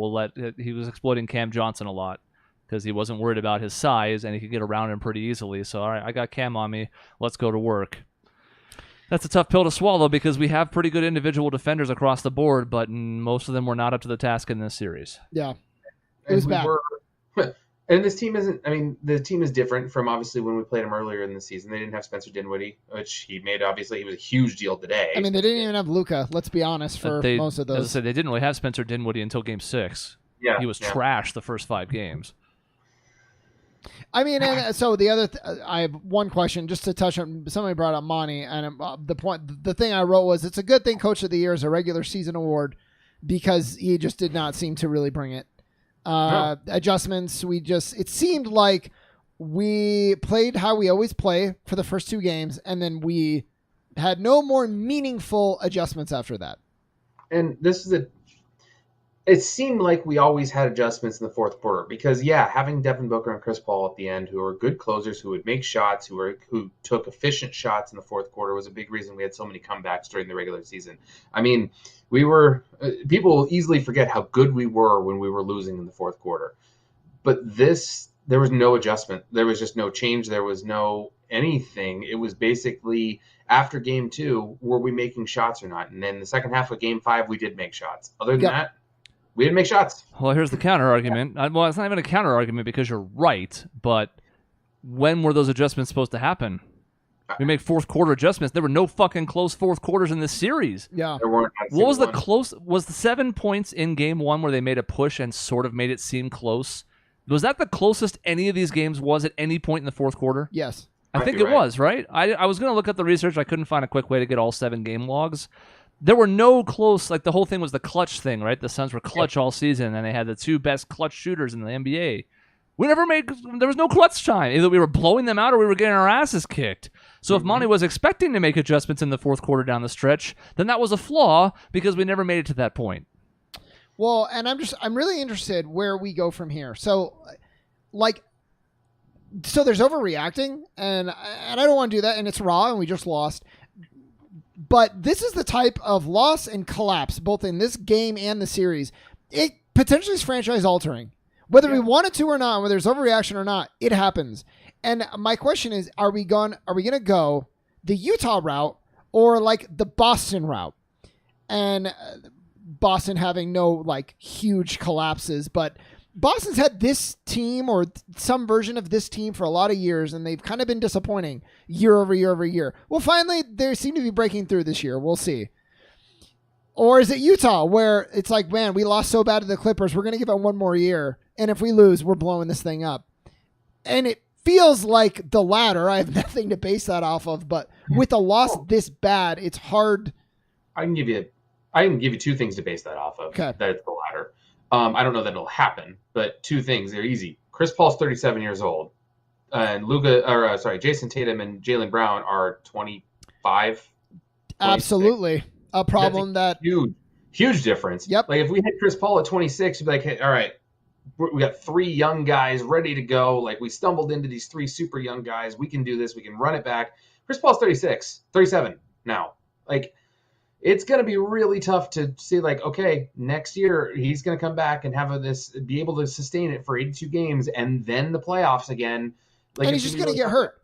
he was exploiting Cam Johnson a lot because he wasn't worried about his size and he could get around him pretty easily. So, all right, I got Cam on me. Let's go to work. That's a tough pill to swallow because we have pretty good individual defenders across the board, but most of them were not up to the task in this series. Yeah. It was bad. And this team isn't, I mean, the team is different from obviously when we played them earlier in the season. They didn't have Spencer Dinwiddie, which he made, obviously, he was a huge deal today. I mean, they didn't even have Luka, let's be honest, for most of those. As I said, they didn't really have Spencer Dinwiddie until Game 6. Yeah. He was trash the first 5 games. I mean, and so the other, I have one question just to touch on. Somebody brought up Monty, and the thing I wrote was, it's a good thing Coach of the Year is a regular season award because he just did not seem to really bring it. Adjustments, it seemed like we played how we always play for the first 2 games, and then we had no more meaningful adjustments after that. And it seemed like we always had adjustments in the fourth quarter because, having Devin Booker and Chris Paul at the end, who are good closers, who would make shots, who took efficient shots in the fourth quarter, was a big reason we had so many comebacks during the regular season. I mean, people will easily forget how good we were when we were losing in the fourth quarter. But this there was no adjustment. There was just no change. There was no anything. It was basically after game 2, were we making shots or not? And then the second half of game 5, we did make shots. Other than that, we didn't make shots. Well, here's the counter argument. Well, it's not even a counter argument because you're right, but when were those adjustments supposed to happen? We make fourth quarter adjustments. There were no fucking close fourth quarters in this series. Yeah. There weren't. What was the close? Was the 7 points in game 1 where they made a push and sort of made it seem close? Was that the closest any of these games was at any point in the fourth quarter? Yes. I think it was, right? I was going to look at the research. I couldn't find a quick way to get all 7 game logs. There were no close, like the whole thing was the clutch thing, right? The Suns were clutch all season, and they had the 2 best clutch shooters in the NBA. There was no clutch time. Either we were blowing them out or we were getting our asses kicked. So if Monty was expecting to make adjustments in the fourth quarter down the stretch, then that was a flaw because we never made it to that point. Well, and I'm really interested where we go from here. So there's overreacting, and I don't want to do that, and it's raw, and we just lost. But this is the type of loss and collapse, both in this game and the series. It potentially is franchise altering. Whether we want it to or not, whether there's overreaction or not, it happens. And my question is, are we going to go the Utah route or like the Boston route? And Boston having no like huge collapses, but Boston's had this team or some version of this team for a lot of years, and they've kind of been disappointing year over year over year. Well, finally, they seem to be breaking through this year. We'll see. Or is it Utah where it's like, man, we lost so bad to the Clippers, we're going to give it one more year, and if we lose, we're blowing this thing up. And it feels like the latter. I have nothing to base that off of, but with a loss this bad, it's hard. I can give you 2 things to base that off of. Okay. That it's the latter. I don't know that it'll happen, but 2 things. They're easy. Chris Paul's 37 years old, and Jason Tatum and Jaylen Brown are 25. 26. Absolutely. A problem that huge difference. Yep. Like if we had Chris Paul at 26, you'd be like, hey, all right, we got 3 young guys ready to go. Like we stumbled into these 3 super young guys. We can do this. We can run it back. Chris Paul's 37 now. Like it's going to be really tough to see like, okay, next year he's going to come back and be able to sustain it for 82 games and then the playoffs again. Like, and he's just going to get hurt.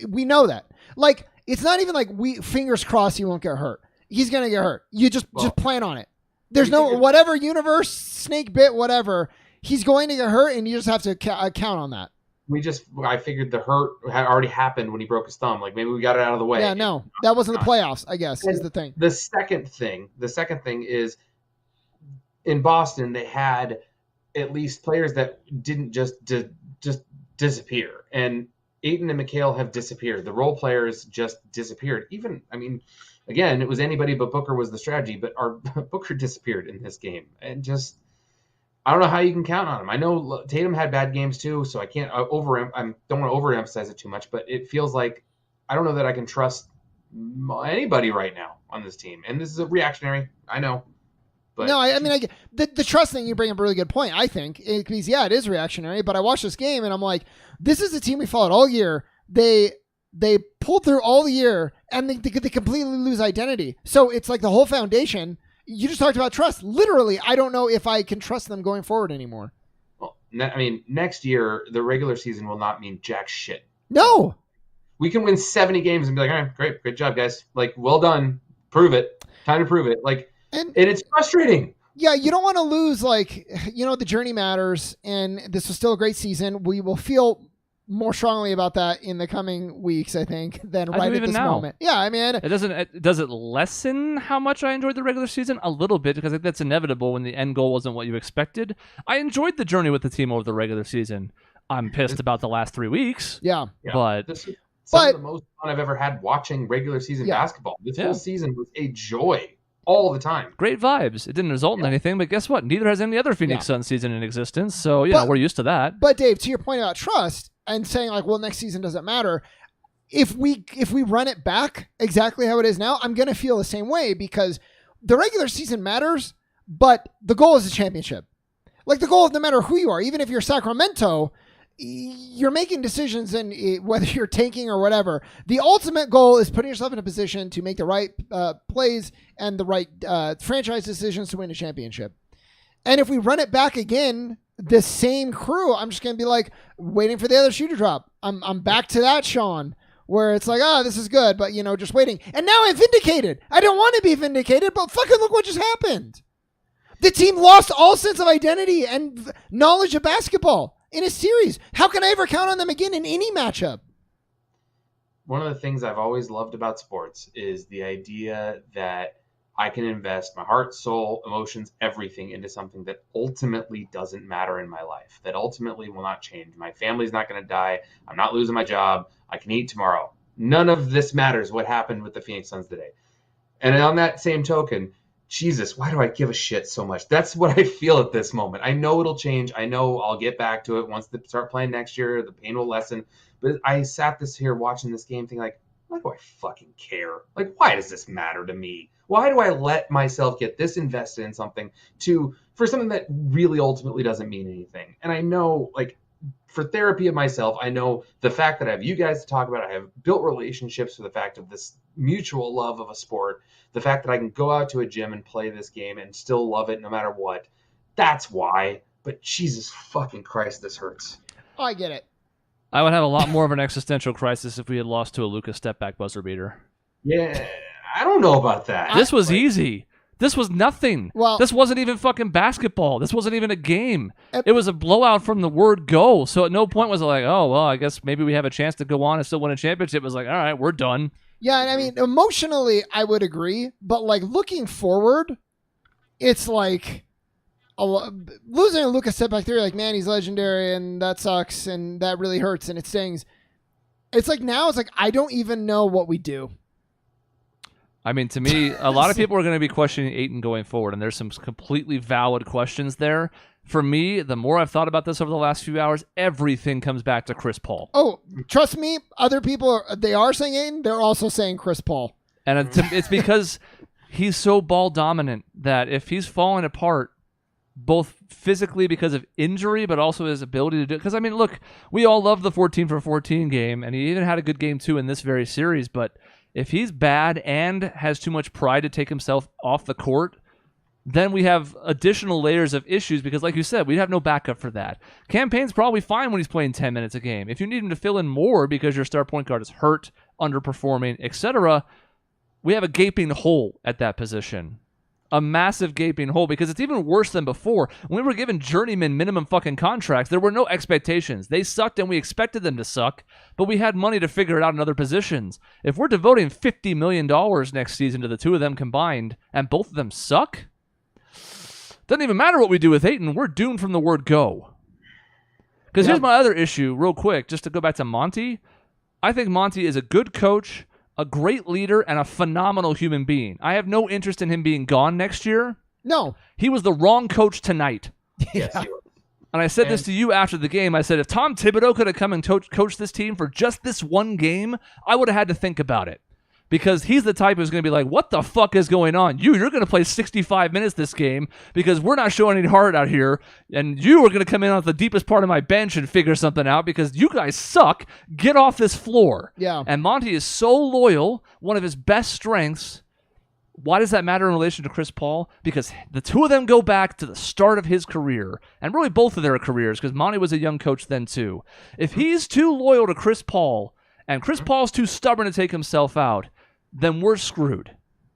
We know that. Like, it's not even like fingers crossed he won't get hurt. He's going to get hurt. You just plan on it. There's no whatever universe, snake bit, whatever. He's going to get hurt, and you just have to count on that. I figured the hurt had already happened when he broke his thumb. Like maybe we got it out of the way. Yeah, no, that wasn't the playoffs, I guess, is the thing. The second thing is in Boston, they had at least players that didn't just disappear. And Ayton and McHale have disappeared. The role players just disappeared. Again, it was anybody but Booker was the strategy, but our Booker disappeared in this game. And just, I don't know how you can count on him. I know Tatum had bad games too, so I can't I don't want to overemphasize it too much, but it feels like I don't know that I can trust anybody right now on this team. And this is a reactionary, I know. But no, I get the trust thing. You bring up a really good point, I think, because it is reactionary. But I watched this game and I'm like, this is a team we followed all year. They pulled through all the year and they completely lose identity. So it's like the whole foundation. You just talked about trust. Literally, I don't know if I can trust them going forward anymore. Well, next year the regular season will not mean jack shit. No, we can win 70 games and be like, all right, great job, guys. Like, well done. Prove it. Time to prove it. Like. And it's frustrating. Yeah, you don't want to lose, the journey matters, and this was still a great season. We will feel more strongly about that in the coming weeks, I think, than right at this moment. Yeah, does it lessen how much I enjoyed the regular season? A little bit, because I think that's inevitable when the end goal wasn't what you expected. I enjoyed the journey with the team over the regular season. I'm pissed about the last 3 weeks. Yeah. But this is some of the most fun I've ever had watching regular season basketball. This whole season was a joy. All the time. Great vibes. It didn't result in anything, but guess what? Neither has any other Phoenix Suns season in existence. So, we're used to that. But Dave, to your point about trust and saying next season doesn't matter. If we run it back exactly how it is now, I'm going to feel the same way because the regular season matters, but the goal is a championship. Like the goal of no matter who you are, even if you're Sacramento, you're making decisions and whether you're tanking or whatever, the ultimate goal is putting yourself in a position to make the right plays and the right franchise decisions to win a championship. And if we run it back again, the same crew, I'm just going to be like waiting for the other shoe to drop. I'm back to that, Sean, where it's like, this is good, but just waiting. And now I'm vindicated. I don't want to be vindicated, but fucking look what just happened. The team lost all sense of identity and knowledge of basketball in a series. How can I ever count on them again in any matchup? One of the things I've always loved about sports is the idea that I can invest my heart, soul, emotions, everything into something that ultimately doesn't matter in my life, that ultimately will not change. My family's not going to die. I'm not losing my job. I can eat tomorrow. None of this matters what happened with the Phoenix Suns today. And on that same token, Jesus, why do I give a shit so much? That's what I feel at this moment. I know it'll change. I know I'll get back to it once they start playing next year. The pain will lessen. But I sat here watching this game thinking, like, why do I fucking care? Like, why does this matter to me? Why do I let myself get this invested in something for something that really ultimately doesn't mean anything? And I know, like, for therapy of myself, I know the fact that I have you guys to talk about it, I have built relationships with the fact of this mutual love of a sport, the fact that I can go out to a gym and play this game and still love it no matter what. That's why. But Jesus fucking Christ, this hurts. Oh, I get it. I would have a lot more of an existential crisis if we had lost to a Lucas step-back buzzer beater. Yeah, I don't know about that. This was easy. This was nothing. Well, this wasn't even fucking basketball. This wasn't even a game. It was a blowout from the word go. So at no point was it like, oh, well, I guess maybe we have a chance to go on and still win a championship. It was like, all right, we're done. Yeah, and I mean, emotionally, I would agree. But, like, looking forward, it's like losing a Lucas step back there, like, man, he's legendary, and that sucks, and that really hurts, and it stings. It's like now, it's like, I don't even know what we do. I mean, to me, a lot of people are going to be questioning Ayton going forward, and there's some completely valid questions there. For me, the more I've thought about this over the last few hours, everything comes back to Chris Paul. Oh, trust me, other people, they are saying Ayton, they're also saying Chris Paul. And it's because he's so ball dominant that if he's falling apart, both physically because of injury, but also his ability to do it. Because, I mean, look, we all love the 14 for 14 game, and he even had a good game, too, in this very series, but if he's bad and has too much pride to take himself off the court, then we have additional layers of issues because, like you said, we have no backup for that. Campaign's probably fine when he's playing 10 minutes a game. If you need him to fill in more because your star point guard is hurt, underperforming, etc., we have a gaping hole at that position. A massive gaping hole because it's even worse than before. When we were given journeyman minimum fucking contracts, there were no expectations. They sucked and we expected them to suck, but we had money to figure it out in other positions. If we're devoting $50 million next season to the two of them combined and both of them suck, doesn't even matter what we do with Ayton. We're doomed from the word go. Because here's my other issue real quick, just to go back to Monty. I think Monty is a good coach, a great leader, and a phenomenal human being. I have no interest in him being gone next year. No. He was the wrong coach tonight. Yes, And I said this to you after the game. I said, if Tom Thibodeau could have come and coached this team for just this one game, I would have had to think about it. Because he's the type who's going to be like, what the fuck is going on? You're going to play 65 minutes this game because we're not showing any heart out here. And you are going to come in on the deepest part of my bench and figure something out because you guys suck. Get off this floor. Yeah. And Monty is so loyal, one of his best strengths. Why does that matter in relation to Chris Paul? Because the two of them go back to the start of his career, and really both of their careers, because Monty was a young coach then too. If he's too loyal to Chris Paul, and Chris Paul's too stubborn to take himself out, then we're screwed.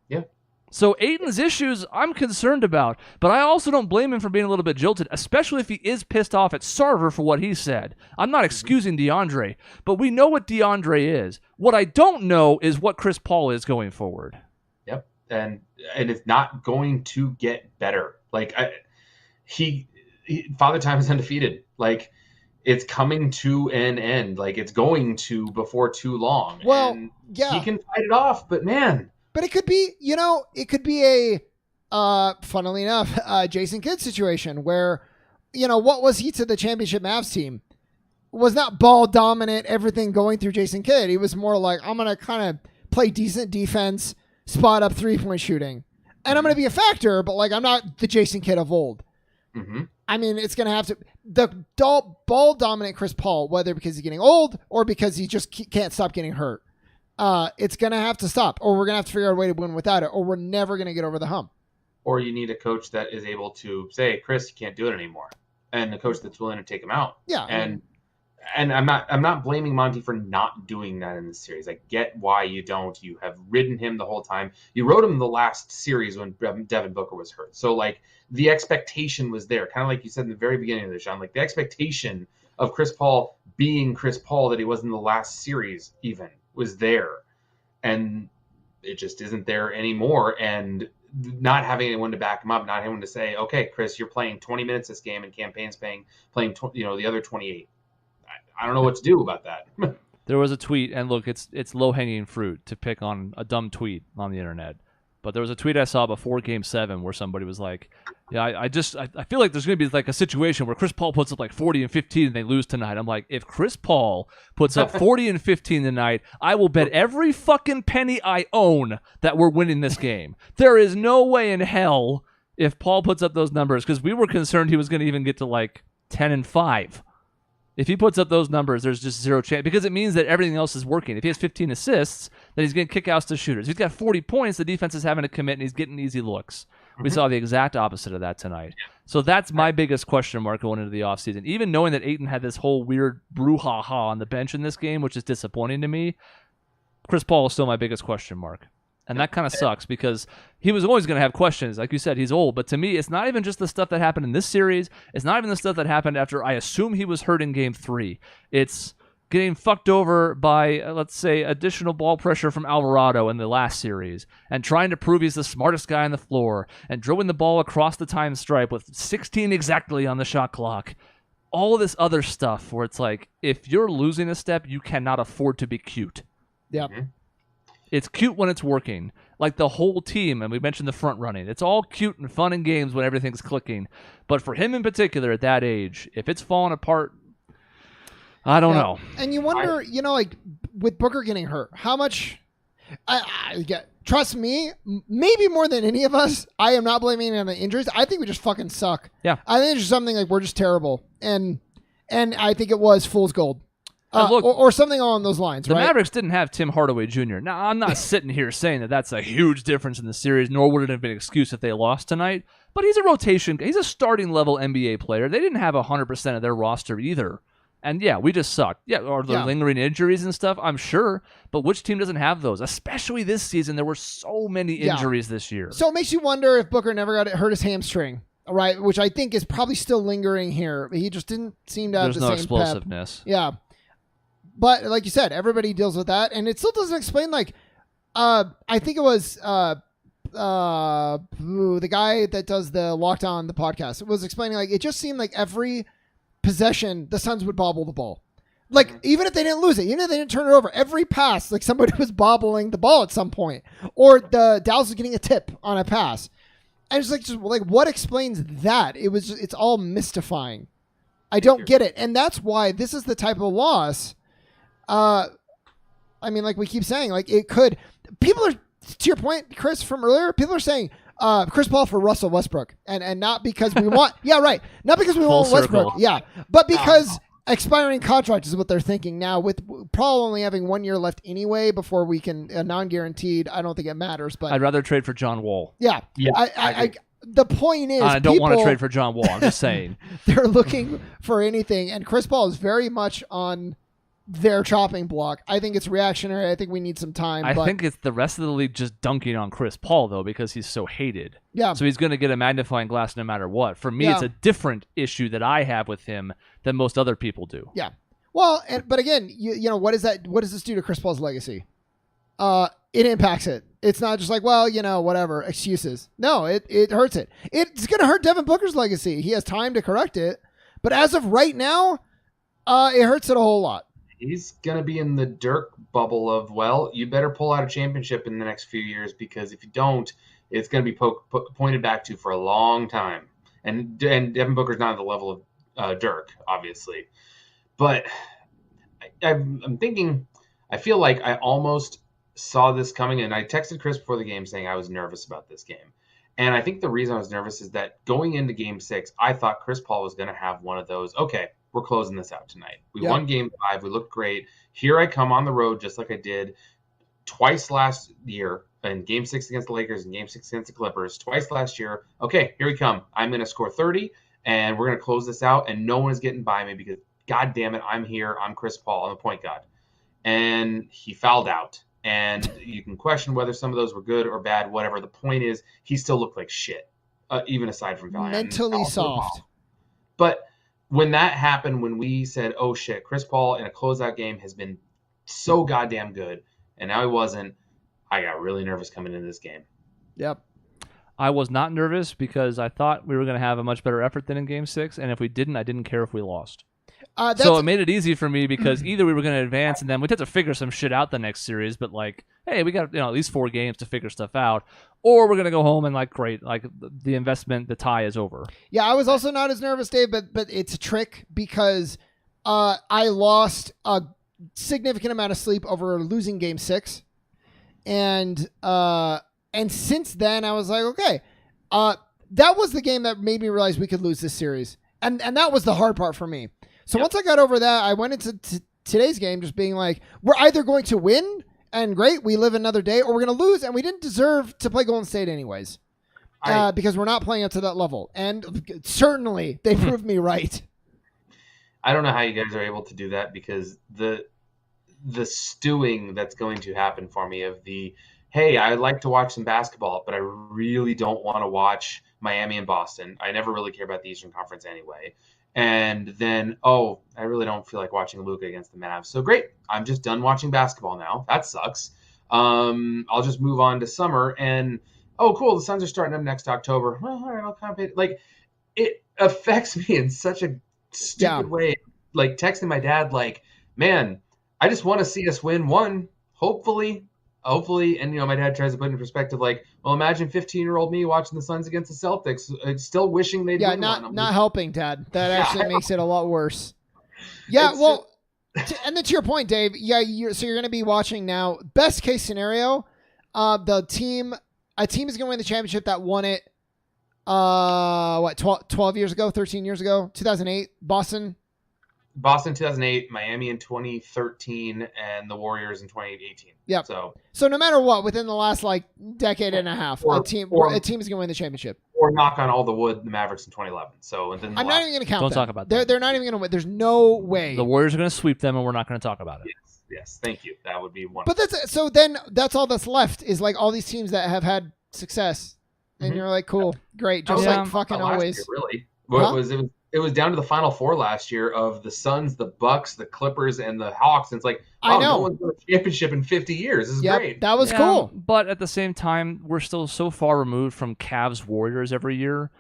Yeah. So Ayton's issues I'm concerned about, but I also don't blame him for being a little bit jilted, especially if he is pissed off at Sarver for what he said. I'm not excusing DeAndre, but we know what DeAndre is. What I don't know is what Chris Paul is going forward. Yep. And it's not going to get better. Like Father Time is undefeated. Like it's coming to an end. Like it's going to before too long. Well, and yeah, he can fight it off, but man. But it could be, it could be a, funnily enough, Jason Kidd situation where, what was he to the championship Mavs team? Was not ball dominant, everything going through Jason Kidd. He was more like, I'm going to kind of play decent defense, spot up 3-point shooting. And I'm going to be a factor, but like, I'm not the Jason Kidd of old. Mm-hmm. I mean, it's going to have to, the ball dominant Chris Paul, whether because he's getting old or because he just can't stop getting hurt. It's going to have to stop, or we're going to have to figure out a way to win without it, or we're never going to get over the hump. Or you need a coach that is able to say, Chris, you can't do it anymore. and a coach that's willing to take him out. Yeah. And I'm not blaming Monty for not doing that in this series. I get why you don't. You have ridden him the whole time. You rode him the last series when Devin Booker was hurt. So like the expectation was there, kind of like you said in the very beginning of the show. Like the expectation of Chris Paul being Chris Paul that he was in the last series even was there, and it just isn't there anymore. And not having anyone to back him up, not having anyone to say, okay, Chris, you're playing 20 minutes this game, and Campaign's playing the other 28. I don't know what to do about that. There was a tweet, and look, it's low-hanging fruit to pick on a dumb tweet on the internet. But there was a tweet I saw before Game 7 where somebody was like, yeah, I feel like there's going to be like a situation where Chris Paul puts up like 40 and 15 and they lose tonight. I'm like, if Chris Paul puts up 40 and 15 tonight, I will bet every fucking penny I own that we're winning this game. There is no way in hell if Paul puts up those numbers, because we were concerned he was going to even get to like 10 and 5. If he puts up those numbers, there's just zero chance, because it means that everything else is working. If he has 15 assists, then he's getting kickouts to shooters. If he's got 40 points, the defense is having to commit, and he's getting easy looks. We saw the exact opposite of that tonight. So that's my biggest question mark going into the offseason. Even knowing that Ayton had this whole weird brouhaha on the bench in this game, which is disappointing to me, Chris Paul is still my biggest question mark. And that kind of sucks, because he was always going to have questions. Like you said, he's old. But to me, it's not even just the stuff that happened in this series. It's not even the stuff that happened after I assume he was hurt in Game 3. It's getting fucked over by, let's say, additional ball pressure from Alvarado in the last series, and trying to prove he's the smartest guy on the floor, and drilling the ball across the time stripe with 16 exactly on the shot clock. All of this other stuff where it's like, if you're losing a step, you cannot afford to be cute. Yeah. It's cute when it's working, like the whole team, and we mentioned the front running. It's all cute and fun and games when everything's clicking. But for him in particular at that age, if it's falling apart, I don't know. And you wonder, like with Booker getting hurt, how much, trust me, maybe more than any of us, I am not blaming him on the injuries. I think we just fucking suck. Yeah. I think it's just something like we're just terrible. And I think it was fool's gold. Look, or something along those lines, the right? Mavericks didn't have Tim Hardaway Jr. Now, I'm not sitting here saying that that's a huge difference in the series, nor would it have been an excuse if they lost tonight. But he's a rotation. He's a starting level NBA player. They didn't have 100% of their roster either. And yeah, we just sucked. Yeah, are there lingering injuries and stuff? I'm sure. But which team doesn't have those? Especially this season, there were so many injuries this year. So it makes you wonder if Booker never hurt his hamstring. Right, which I think is probably still lingering here. He just didn't seem to have There's the no same explosiveness. pep. Yeah. But like you said, everybody deals with that, and it still doesn't explain. Like, I think it was the guy that does the Lockdown on the podcast was explaining. Like, it just seemed like every possession the Suns would bobble the ball. Like, even if they didn't lose it, even if they didn't turn it over, every pass, like somebody was bobbling the ball at some point, or the Dallas was getting a tip on a pass. And it's like, just like, what explains that? It's all mystifying. I don't get it, and that's why this is the type of loss. I mean, like we keep saying, like it could. People are, to your point, Chris, from earlier. People are saying Chris Paul for Russell Westbrook, and not because we want. Yeah, right. Not because we want Westbrook. Yeah, but because expiring contract is what they're thinking now. With Paul only having 1 year left anyway, before we can non-guaranteed. I don't think it matters. But I'd rather trade for John Wall. Yeah. I the point is, I don't want to trade for John Wall. I'm just saying they're looking for anything, and Chris Paul is very much on their chopping block. I think it's reactionary. I think we need some time. I think it's the rest of the league just dunking on Chris Paul, though, because he's so hated. Yeah. So he's going to get a magnifying glass no matter what. For me, it's a different issue that I have with him than most other people do. Yeah. Well, but again, you know, what is that? What does this do to Chris Paul's legacy? It impacts it. It's not just like, well, you know, whatever, excuses. No, it hurts it. It's going to hurt Devin Booker's legacy. He has time to correct it. But as of right now, it hurts it a whole lot. He's going to be in the Dirk bubble of, well, you better pull out a championship in the next few years, because if you don't, it's going to be pointed back to for a long time. And Devin Booker's not at the level of Dirk, obviously. But I'm thinking, I feel like I almost saw this coming, and I texted Chris before the game saying I was nervous about this game. And I think the reason I was nervous is that going into Game 6, I thought Chris Paul was going to have one of those, okay, we're closing this out tonight. We won Game 5. We looked great. Here I come on the road just like I did twice last year in Game 6 against the Lakers and Game 6 against the Clippers. Twice last year. Okay, here we come. I'm going to score 30, and we're going to close this out, and no one is getting by me because, God damn it, I'm here. I'm Chris Paul. I'm the point guard. And he fouled out. And you can question whether some of those were good or bad, whatever. The point is, he still looked like shit, even aside from fouling. Mentally soft. But when that happened, when we said, oh, shit, Chris Paul in a closeout game has been so goddamn good, and now he wasn't, I got really nervous coming into this game. Yep. I was not nervous because I thought we were going to have a much better effort than in Game 6, and if we didn't, I didn't care if we lost. So it made it easy for me because either we were going to advance and then we'd have to figure some shit out the next series, but like, hey, we got at least 4 games to figure stuff out, or we're going to go home and like, great, like the investment, the tie is over. Yeah, I was also not as nervous, Dave, but it's a trick because I lost a significant amount of sleep over losing Game 6, and since then I was like, okay, that was the game that made me realize we could lose this series, and that was the hard part for me. So once I got over that, I went into today's game just being like, we're either going to win, and great, we live another day, or we're going to lose, and we didn't deserve to play Golden State anyways, because we're not playing up to that level. And certainly, they proved me right. I don't know how you guys are able to do that, because the stewing that's going to happen for me of the, hey, I'd like to watch some basketball, but I really don't want to watch Miami and Boston. I never really care about the Eastern Conference anyway. And then, I really don't feel like watching Luka against the Mavs. So great, I'm just done watching basketball now. That sucks. I'll just move on to summer. And, cool, the Suns are starting up next October. Well, all right, I'll kind of pay. Like, it affects me in such a stupid way. Like, texting my dad, like, man, I just want to see us win one, hopefully. And, my dad tries to put it in perspective, like, well, imagine 15-year-old me watching the Suns against the Celtics, still wishing they'd win one. Not helping, Dad. That actually makes it a lot worse. Yeah, and then to your point, Dave, so you're going to be watching now, best case scenario, a team is going to win the championship that won it, 12 years ago, 13 years ago, 2008, Boston 2008, Miami in 2013, and the Warriors in 2018. Yeah. So no matter what, within the last decade and a half, a team is going to win the championship. Or knock on all the wood, the Mavericks in 2011. So I'm not even going to count. Don't talk about that. They're not even going to win. There's no way. The Warriors are going to sweep them, and we're not going to talk about it. Yes. Thank you. That would be one. But that's all that's left is like all these teams that have had success, and you're like, cool, great, just like fucking always. Year, really. It was down to the Final Four last year of the Suns, the Bucks, the Clippers, and the Hawks. And it's like, I know. No one's won a championship in 50 years. This is great. That was cool. But at the same time, we're still so far removed from Cavs Warriors every year.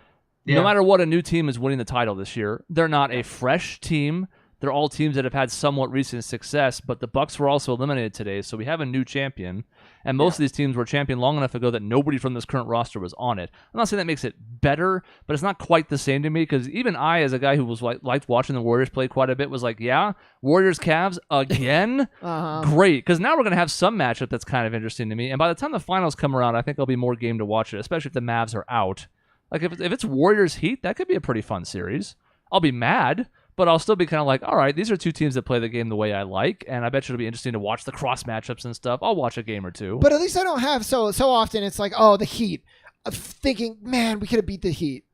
Yeah. No matter what a new team is winning the title this year, they're not a fresh team. They're all teams that have had somewhat recent success, but the Bucks were also eliminated today, so we have a new champion. And most of these teams were champion long enough ago that nobody from this current roster was on it. I'm not saying that makes it better, but it's not quite the same to me, because even I, as a guy who was liked watching the Warriors play quite a bit, was like, yeah, Warriors-Cavs again? Great, because now we're going to have some matchup that's kind of interesting to me. And by the time the finals come around, I think there'll be more game to watch it, especially if the Mavs are out. Like, if it's Warriors-Heat, that could be a pretty fun series. I'll be mad, but I'll still be kind of like, all right, these are two teams that play the game the way I like, and I bet you it'll be interesting to watch the cross matchups and stuff. I'll watch a game or two. But at least I don't have so often it's like, the Heat. I'm thinking, man, we could have beat the Heat.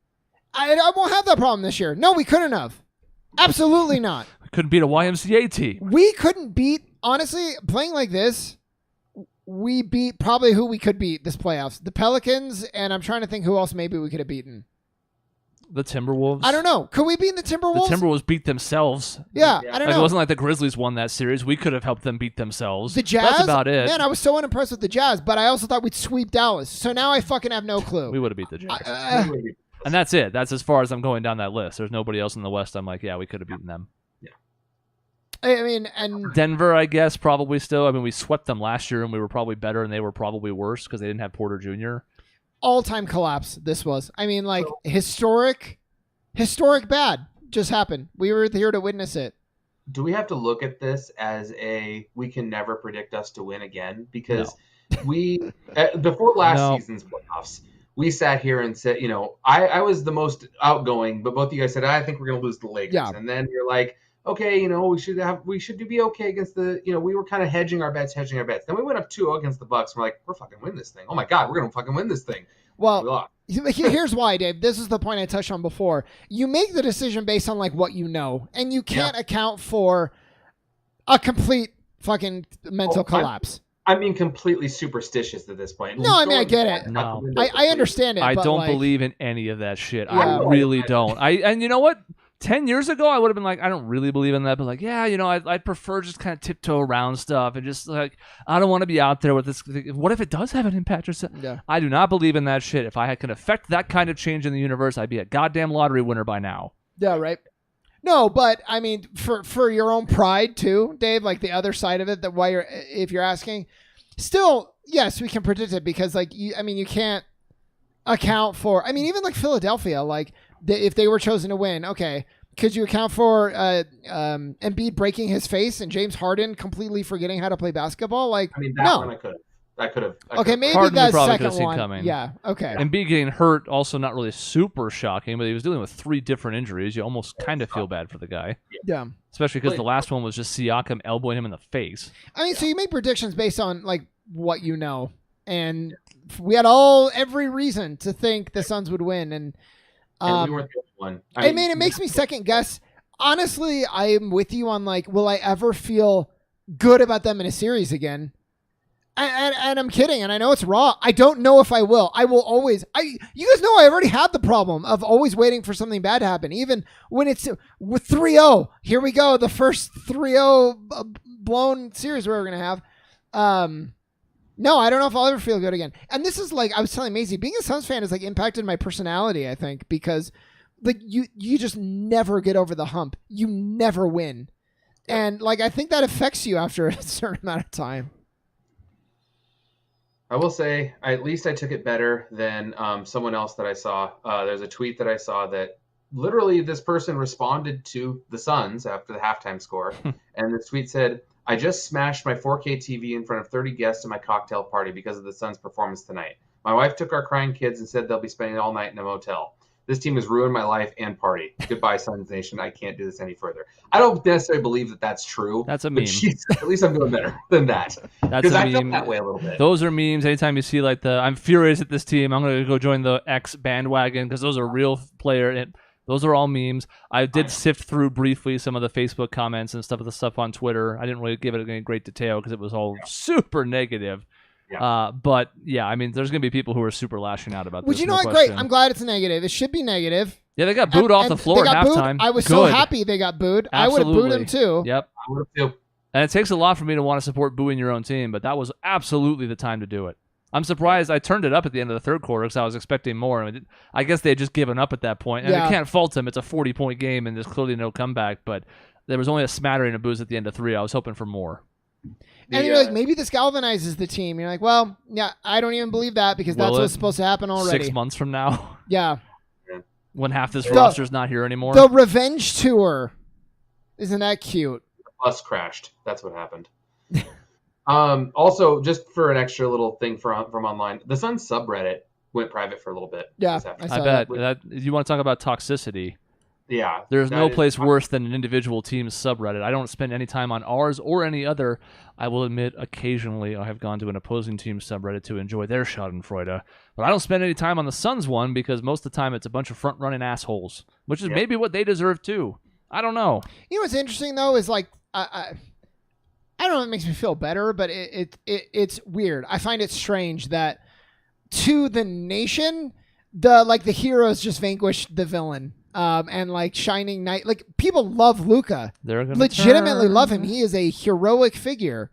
I won't have that problem this year. No, we couldn't have. Absolutely not. We couldn't beat a YMCA team. We couldn't beat, honestly, playing like this, we beat probably who we could beat this playoffs. The Pelicans, and I'm trying to think who else maybe we could have beaten. The Timberwolves? I don't know. Could we beat the Timberwolves? The Timberwolves beat themselves. Yeah, I don't know. It wasn't like the Grizzlies won that series. We could have helped them beat themselves. The Jazz? That's about it. Man, I was so unimpressed with the Jazz, but I also thought we'd sweep Dallas. So now I fucking have no clue. We would have beat the Jazz. And that's it. That's as far as I'm going down that list. There's nobody else in the West I'm like, yeah, we could have beaten them. Yeah. I mean, and Denver, I guess, probably still. I mean, we swept them last year, and we were probably better, and they were probably worse because they didn't have Porter Jr. All-time collapse, this was. I mean, like, historic bad just happened. We were here to witness it. Do we have to look at this as we can never predict us to win again? Because we, before last season's playoffs, we sat here and said, I was the most outgoing, but both of you guys said, I think we're going to lose the Lakers. Yeah. And then you're like, okay, we should be okay against the, we were kind of hedging our bets. Then we went up 2-0 against the Bucks. We're like, we're fucking win this thing. Oh my God, we're going to fucking win this thing. Well, Here's why, Dave. This is the point I touched on before. You make the decision based on like what you know, and you can't account for a complete fucking mental collapse. I'm being completely superstitious at this point. No, I mean I get it. No. I understand it. I but don't like, believe in any of that shit. Yeah. I really don't. And you know what? 10 years ago, I would have been like, I don't really believe in that, but like, yeah, I'd prefer just kind of tiptoe around stuff and just like, I don't want to be out there with this. What if it does have an impact or something? Yeah. I do not believe in that shit. If I could affect that kind of change in the universe, I'd be a goddamn lottery winner by now. Yeah, right. No, but I mean, for your own pride too, Dave, like the other side of it, that why if you're asking, still, yes, we can predict it because like, you can't account for, even like Philadelphia, like if they were chosen to win, okay, could you account for Embiid breaking his face and James Harden completely forgetting how to play basketball? Like, that one I could have. Okay, maybe Harden that probably second seen one. coming. Yeah, okay. Embiid getting hurt, also not really super shocking, but he was dealing with 3 different injuries. You almost kind of feel bad for the guy. Yeah. Especially because the last one was just Siakam elbowing him in the face. So you make predictions based on like what you know, and we had every reason to think the Suns would win, and we weren't the only one. It makes me second guess. Honestly, I am with you on like, will I ever feel good about them in a series again? And I'm kidding, and I know it's raw. I don't know if I will. I will always. You guys know I already had the problem of always waiting for something bad to happen, even when it's with 3-0. Here we go, the first 3-0 blown series we're gonna have. No, I don't know if I'll ever feel good again. And this is like I was telling Maisie, being a Suns fan has like impacted my personality. I think because like you just never get over the hump. You never win, and like I think that affects you after a certain amount of time. I will say, at least I took it better than someone else that I saw. There's a tweet that I saw that literally this person responded to the Suns after the halftime score. And the tweet said, I just smashed my 4K TV in front of 30 guests at my cocktail party because of the Suns' performance tonight. My wife took our crying kids and said they'll be spending all night in a motel. This team has ruined my life and party. Goodbye, Suns Nation. I can't do this any further. I don't necessarily believe that that's true. That's a meme. At least I'm doing better than that. That's a I meme. felt that way a little bit. Those are memes. Anytime you see like I'm furious at this team, I'm going to go join the X bandwagon because those are real players. Those are all memes. I did sift through briefly some of the Facebook comments and stuff of the stuff on Twitter. I didn't really give it any great detail because it was all super negative. Yeah. But yeah, there's going to be people who are super lashing out about this. Would you know what? Great. I'm glad it's negative. It should be negative. Yeah, they got booed off the floor at halftime. I was so happy they got booed. Absolutely. I would have booed them too. Yep. I would have too. And it takes a lot for me to want to support booing your own team, but that was absolutely the time to do it. I'm surprised I turned it up at the end of the third quarter because I was expecting more. I guess they had just given up at that point. And I can't fault them. It's a 40-point game, and there's clearly no comeback. But there was only a smattering of boos at the end of 3. I was hoping for more. And you're like, maybe this galvanizes the team. You're like, well, yeah, I don't even believe that because that's what's supposed to happen already. 6 months from now? Yeah. When half this roster's not here anymore? The revenge tour. Isn't that cute? The bus crashed. That's what happened. Also, just for an extra little thing from online, the Suns subreddit went private for a little bit. Yeah, I bet. You want to talk about toxicity. Yeah. There's no place worse than an individual team's subreddit. I don't spend any time on ours or any other. I will admit, occasionally I have gone to an opposing team's subreddit to enjoy their schadenfreude. But I don't spend any time on the Suns one because most of the time it's a bunch of front-running assholes, which is maybe what they deserve too. I don't know. You know what's interesting, though, is like... I don't know if it makes me feel better, but it's weird. I find it strange that to the nation, the heroes just vanquished the villain. And like Shining Knight, like people love Luka. They're gonna legitimately love him. He is a heroic figure,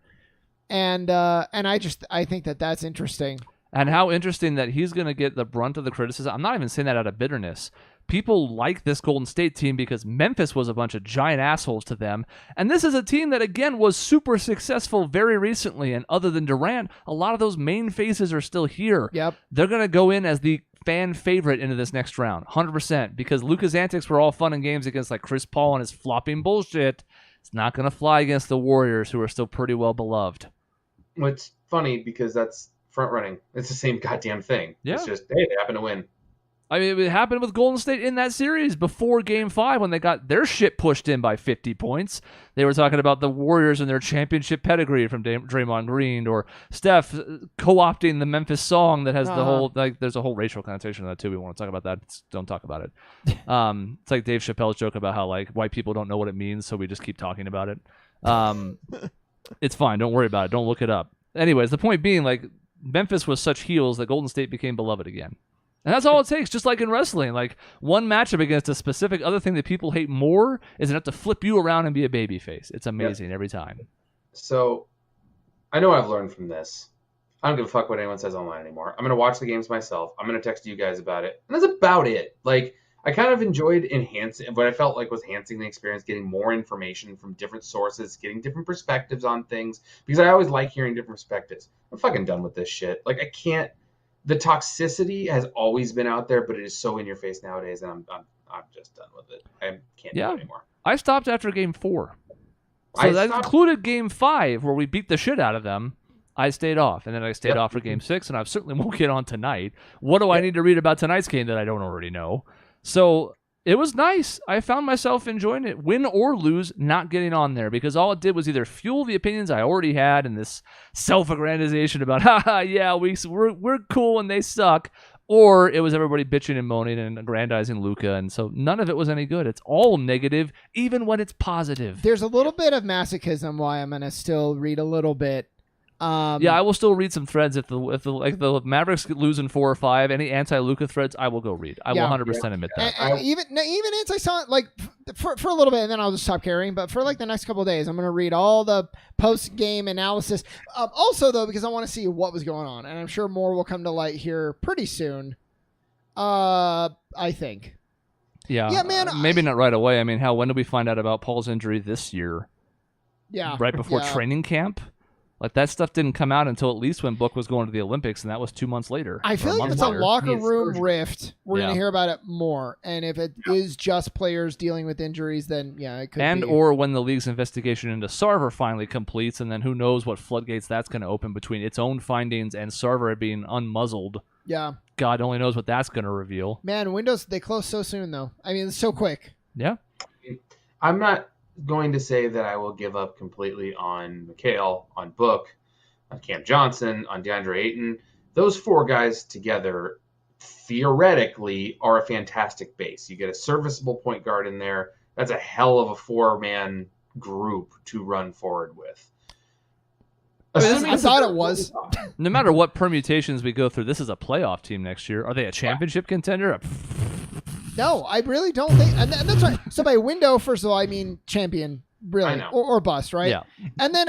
and I think that's interesting. And how interesting that he's going to get the brunt of the criticism. I'm not even saying that out of bitterness. People like this Golden State team because Memphis was a bunch of giant assholes to them. And this is a team that, again, was super successful very recently. And other than Durant, a lot of those main faces are still here. Yep. They're going to go in as the fan favorite into this next round, 100%. Because Luka's antics were all fun and games against like Chris Paul and his flopping bullshit. It's not going to fly against the Warriors, who are still pretty well beloved. Well, it's funny because that's front running. It's the same goddamn thing. Yeah. It's just, hey, they happen to win. I mean, it happened with Golden State in that series before Game 5 when they got their shit pushed in by 50 points. They were talking about the Warriors and their championship pedigree from Draymond Green, or Steph co-opting the Memphis song that has the whole, like, there's a whole racial connotation to that too. We want to talk about that. Don't talk about it. It's like Dave Chappelle's joke about how, like, white people don't know what it means, so we just keep talking about it. It's fine. Don't worry about it. Don't look it up. Anyways, the point being, like, Memphis was such heels that Golden State became beloved again. And that's all it takes, just like in wrestling. Like, one matchup against a specific other thing that people hate more is enough to flip you around and be a babyface. It's amazing every time. So, I know I've learned from this. I don't give a fuck what anyone says online anymore. I'm going to watch the games myself. I'm going to text you guys about it. And that's about it. Like, I kind of enjoyed enhancing what I felt like was enhancing the experience, getting more information from different sources, getting different perspectives on things, because I always like hearing different perspectives. I'm fucking done with this shit. Like, I can't. The toxicity has always been out there, but it is so in your face nowadays, and I'm just done with it. I can't do it anymore. I stopped after Game 4. So that included Game 5, where we beat the shit out of them. I stayed off, and then I stayed off for Game 6, and I certainly won't get on tonight. What do I need to read about tonight's game that I don't already know? So it was nice. I found myself enjoying it, win or lose, not getting on there, because all it did was either fuel the opinions I already had and this self-aggrandization about, haha, yeah, we're cool and they suck, or it was everybody bitching and moaning and aggrandizing Luka, and so none of it was any good. It's all negative, even when it's positive. There's a little bit of masochism why I'm going to still read a little bit. I will still read some threads if the Mavericks lose in 4 or 5. Any anti-Luka threads, I will go read. I will 100% admit that. Even anti-Son, like for a little bit, and then I'll just stop caring. But for like the next couple of days, I'm gonna read all the post-game analysis. Also, though, because I want to see what was going on, and I'm sure more will come to light here pretty soon. I think. Yeah, man. Maybe not right away. I mean, when did we find out about Paul's injury this year? Yeah, right before training camp. Like, that stuff didn't come out until at least when Book was going to the Olympics, and that was 2 months later. I feel like if it's a locker room rift, we're going to hear about it more. And if it is just players dealing with injuries, then, it could be. Or when the league's investigation into Sarver finally completes, and then who knows what floodgates that's going to open between its own findings and Sarver being unmuzzled. Yeah. God only knows what that's going to reveal. Man, Windows, they close so soon, though. I mean, it's so quick. Yeah. I'm not going to say that I will give up completely on McHale, on Book, on Cam Johnson, on DeAndre Ayton. Those 4 guys together theoretically are a fantastic base. You get a serviceable point guard in there. That's a hell of a 4-man group to run forward with. I thought it was. No matter what permutations we go through, this is a playoff team next year. Are they a championship contender? No, I really don't think, and that's right. So by window, first of all, I mean champion, really, or bust, right? Yeah. And then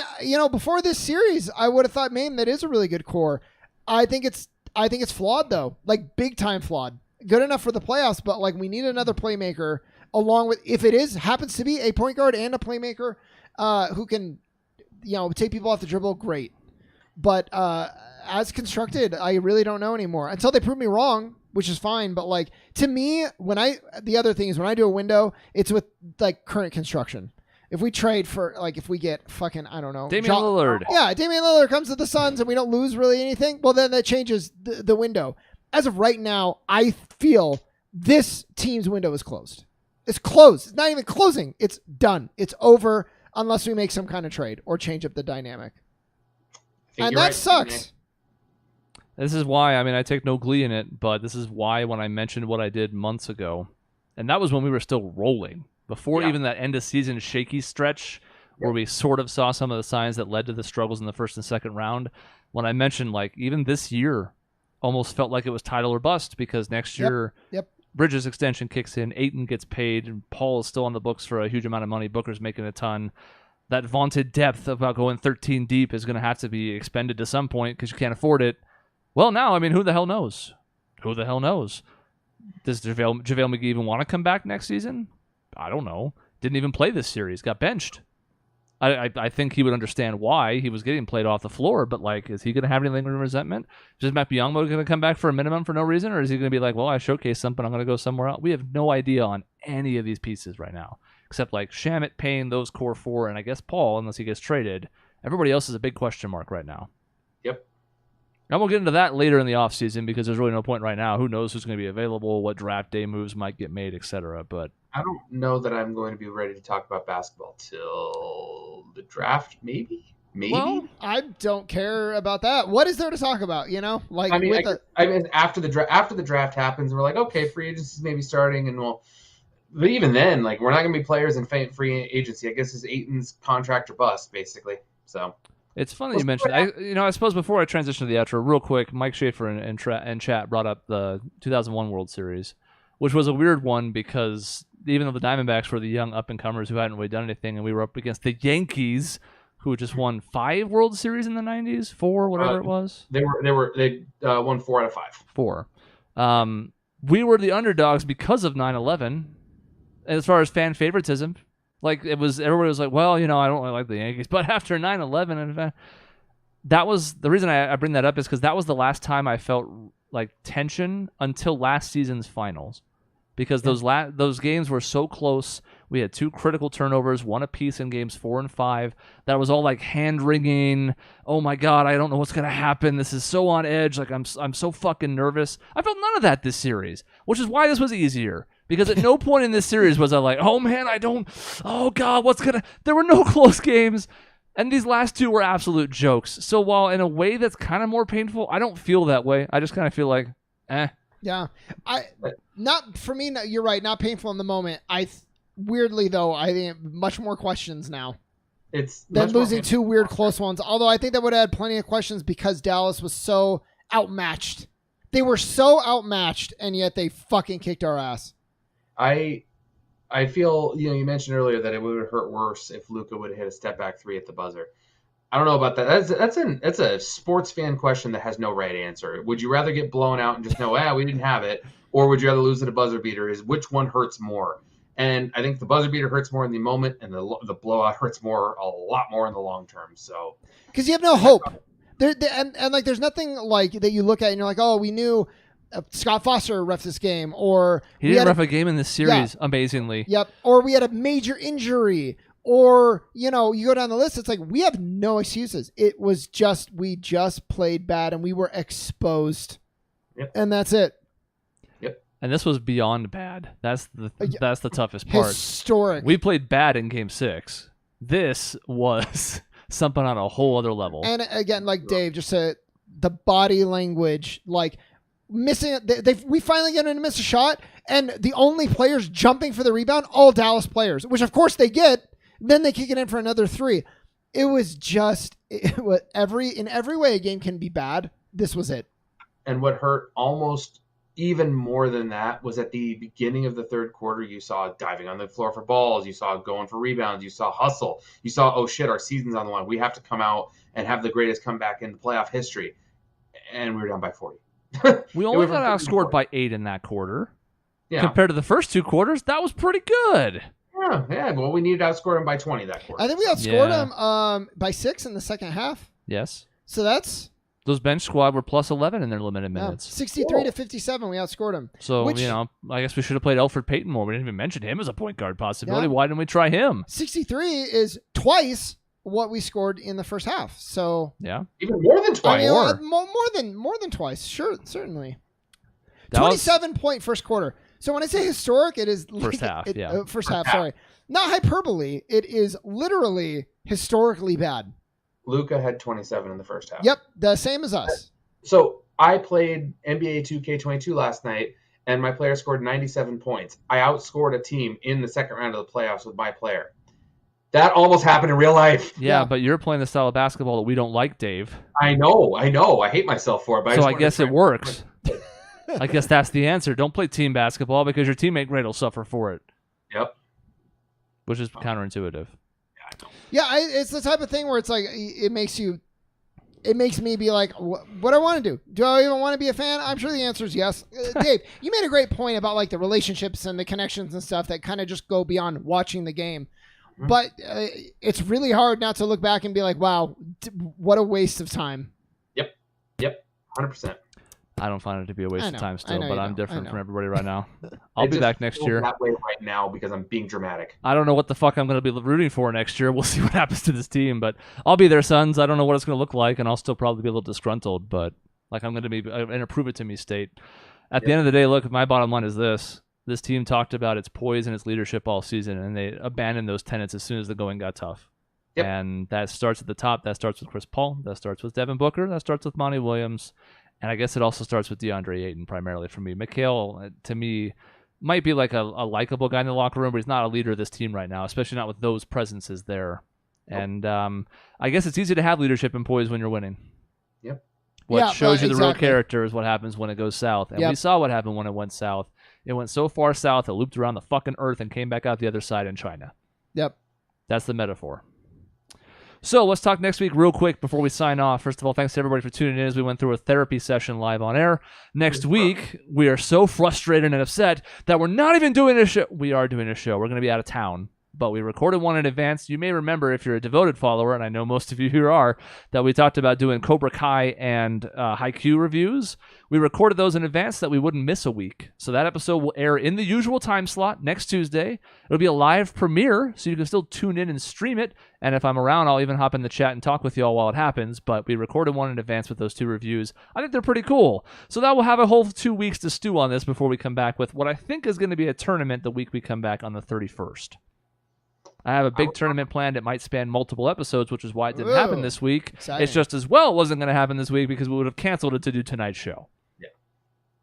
before this series, I would have thought, man, that is a really good core. I think it's flawed though, like big time flawed. Good enough for the playoffs, but like we need another playmaker along with, if it happens to be a point guard and a playmaker, who can, take people off the dribble. Great, but as constructed, I really don't know anymore until they prove me wrong, which is fine. But like, to me, the other thing is when I do a window, it's with like current construction. If we trade for, like, if we get fucking, I don't know, Damian Lillard. Yeah, Damian Lillard comes to the Suns and we don't lose really anything, well, then that changes the window. As of right now, I feel this team's window is closed. It's closed. It's not even closing. It's done. It's over unless we make some kind of trade or change up the dynamic. And that sucks. This is why, I take no glee in it, but this is why when I mentioned what I did months ago, and that was when we were still rolling, before even that end-of-season shaky stretch where we sort of saw some of the signs that led to the struggles in the first and second round, when I mentioned, like, even this year almost felt like it was title or bust because next year Bridges' extension kicks in, Ayton gets paid, and Paul is still on the books for a huge amount of money, Booker's making a ton. That vaunted depth about going 13 deep is going to have to be expended to some point because you can't afford it. Well, now, who the hell knows? Who the hell knows? Does JaVale McGee even want to come back next season? I don't know. Didn't even play this series. Got benched. I think he would understand why he was getting played off the floor, but, like, is he going to have any lingering resentment? Is Matt Biombo going to come back for a minimum for no reason, or is he going to be like, well, I showcased something, I'm going to go somewhere else? We have no idea on any of these pieces right now, except, like, Shamet, Payne, those core 4, and I guess Paul, unless he gets traded. Everybody else is a big question mark right now. Yep. And we'll get into that later in the offseason because there's really no point right now. Who knows who's going to be available, what draft day moves might get made, etc. But I don't know that I'm going to be ready to talk about basketball till the draft, maybe. Well, I don't care about that. What is there to talk about? Like I mean, after the draft happens, we're like, okay, free agency is maybe starting, and but even then, like, we're not going to be players in free agency. I guess it's Ayton's contract or bust, basically. So it's funny you mentioned. I suppose before I transition to the outro, real quick, Mike Schaefer in chat brought up the 2001 World Series, which was a weird one because even though the Diamondbacks were the young up and comers who hadn't really done anything, and we were up against the Yankees, who just won 5 World Series in the 90s, 4, whatever it was. They won 4 out of 5. 4. We were the underdogs because of 9/11. As far as fan favoritism, like everybody was like, well, I don't really like the Yankees, but after 9/11, that was the reason I bring that up is because that was the last time I felt like tension until last season's finals, because those games were so close. We had 2 critical turnovers, 1 apiece in games 4 and 5. That was all like hand wringing. Oh my God, I don't know what's gonna happen. This is so on edge. Like I'm so fucking nervous. I felt none of that this series, which is why this was easier. Because at no point in this series was I like, oh man, oh God, there were no close games. And these last 2 were absolute jokes. So while in a way that's kind of more painful, I don't feel that way. I just kind of feel like, Yeah. For me, you're right, not painful in the moment. Weirdly though, I think much more questions now. Than losing 2 weird close ones. Although I think that would have had plenty of questions because Dallas was so outmatched. They were so outmatched, and yet they fucking kicked our ass. I feel, you mentioned earlier that it would have hurt worse if Luka would have hit a step back 3 at the buzzer. I don't know about that. That's a sports fan question that has no right answer. Would you rather get blown out and just know, we didn't have it, or would you rather lose at a buzzer beater? Which one hurts more? And I think the buzzer beater hurts more in the moment, and the blowout hurts a lot more in the long term. So because you have no hope, and like there's nothing like that you look at and you're like, oh, we knew. Scott Foster refed this game, or he didn't ref a game in this series, amazingly. Yep. Or we had a major injury, or you go down the list. It's like we have no excuses. It was we just played bad and we were exposed, and that's it. Yep. And this was beyond bad. That's the toughest part. Historic. We played bad in Game 6. This was something on a whole other level. And again, like Dave just said, the body language, like. Missing it, we finally get in to miss a shot, and the only players jumping for the rebound, all Dallas players, which of course they get. Then they kick it in for another 3. It was in every way a game can be bad. This was it. And what hurt almost even more than that was at the beginning of the third quarter, you saw diving on the floor for balls, you saw going for rebounds, you saw hustle, you saw, oh shit, our season's on the line. We have to come out and have the greatest comeback in the playoff history, and we were down by 40. We only got outscored by 8 in that quarter. Yeah. Compared to the first 2 quarters, that was pretty good. Yeah. Well, we needed to outscore them by 20 that quarter. I think we outscored them by 6 in the second half. Yes. So that's... Those bench squad were plus 11 in their limited minutes. 63 to 57, we outscored them. So, I guess we should have played Alfred Payton more. We didn't even mention him as a point guard possibility. Yeah. Why didn't we try him? 63 is twice what we scored in the first half. So yeah, even more than twice. More than twice. Sure, certainly. 27-point first quarter. So when I say historic, it is first half. First half. Sorry, not hyperbole. It is literally historically bad. Luka had 27 in the first half. Yep, the same as us. So I played NBA 2K22 last night, and my player scored 97 points. I outscored a team in the second round of the playoffs with my player. That almost happened in real life. Yeah, but you're playing the style of basketball that we don't like, Dave. I know. I hate myself for it. But I guess it works. I guess that's the answer. Don't play team basketball because your teammate grade will suffer for it. Yep. Which is counterintuitive. Yeah, it's the type of thing where it's like it makes me be like, what do I want to do? Do I even want to be a fan? I'm sure the answer is yes. Dave, you made a great point about like the relationships and the connections and stuff that kind of just go beyond watching the game. But it's really hard not to look back and be like, wow, what a waste of time. Yep, 100%. I don't find it to be a waste of time still, but I'm different from everybody right now. I'll be back next year. That way right now because I'm being dramatic. I don't know what the fuck I'm going to be rooting for next year. We'll see what happens to this team, but I'll be their sons. I don't know what it's going to look like, and I'll still probably be a little disgruntled, but Like I'm going to be in a prove it to me state. At the end of the day, look, my bottom line is this. This team talked about its poise and its leadership all season, and they abandoned those tenets as soon as the going got tough. Yep. And that starts at the top. That starts with Chris Paul. That starts with Devin Booker. That starts with Monty Williams. And I guess it also starts with DeAndre Ayton primarily for me. Mikal, to me, might be like a likable guy in the locker room, but he's not a leader of this team right now, especially not with those presences there. Nope. And I guess it's easy to have leadership and poise when you're winning. Yep. What shows you the real character is what happens when it goes south. And we saw what happened when it went south. It went so far south, it looped around the fucking earth and came back out the other side in China. Yep. That's the metaphor. So let's talk next week real quick before we sign off. First of all, thanks to everybody for tuning in as we went through a therapy session live on air. Next week, we are so frustrated and upset that we're not even doing a show. We are doing a show. We're going to be out of town, but we recorded one in advance. You may remember, if you're a devoted follower, and I know most of you here are, that we talked about doing Cobra Kai and Haikyuu reviews. We recorded those in advance so that we wouldn't miss a week. So that episode will air in the usual time slot next Tuesday. It'll be a live premiere, so you can still tune in and stream it. And if I'm around, I'll even hop in the chat and talk with you all while it happens. But we recorded one in advance with those 2 reviews. I think they're pretty cool. So that will have a whole 2 weeks to stew on this before we come back with what I think is going to be a tournament the week we come back on the 31st. I have a big tournament planned. It might span multiple episodes, which is why it didn't happen this week. Exciting. It's just as well it wasn't going to happen this week because we would have canceled it to do tonight's show. Yeah.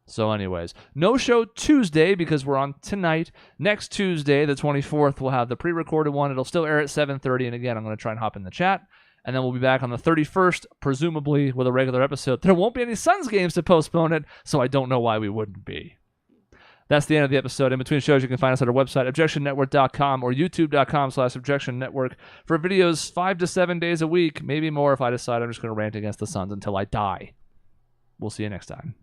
So anyways, no show Tuesday because we're on tonight. Next Tuesday, the 24th, we'll have the pre-recorded one. It'll still air at 7:30. And again, I'm going to try and hop in the chat. And then we'll be back on the 31st, presumably with a regular episode. There won't be any Suns games to postpone it, so I don't know why we wouldn't be. That's the end of the episode. In between shows, you can find us at our website, objectionnetwork.com or youtube.com/objectionnetwork for videos 5 to 7 days a week, maybe more if I decide I'm just going to rant against the Suns until I die. We'll see you next time.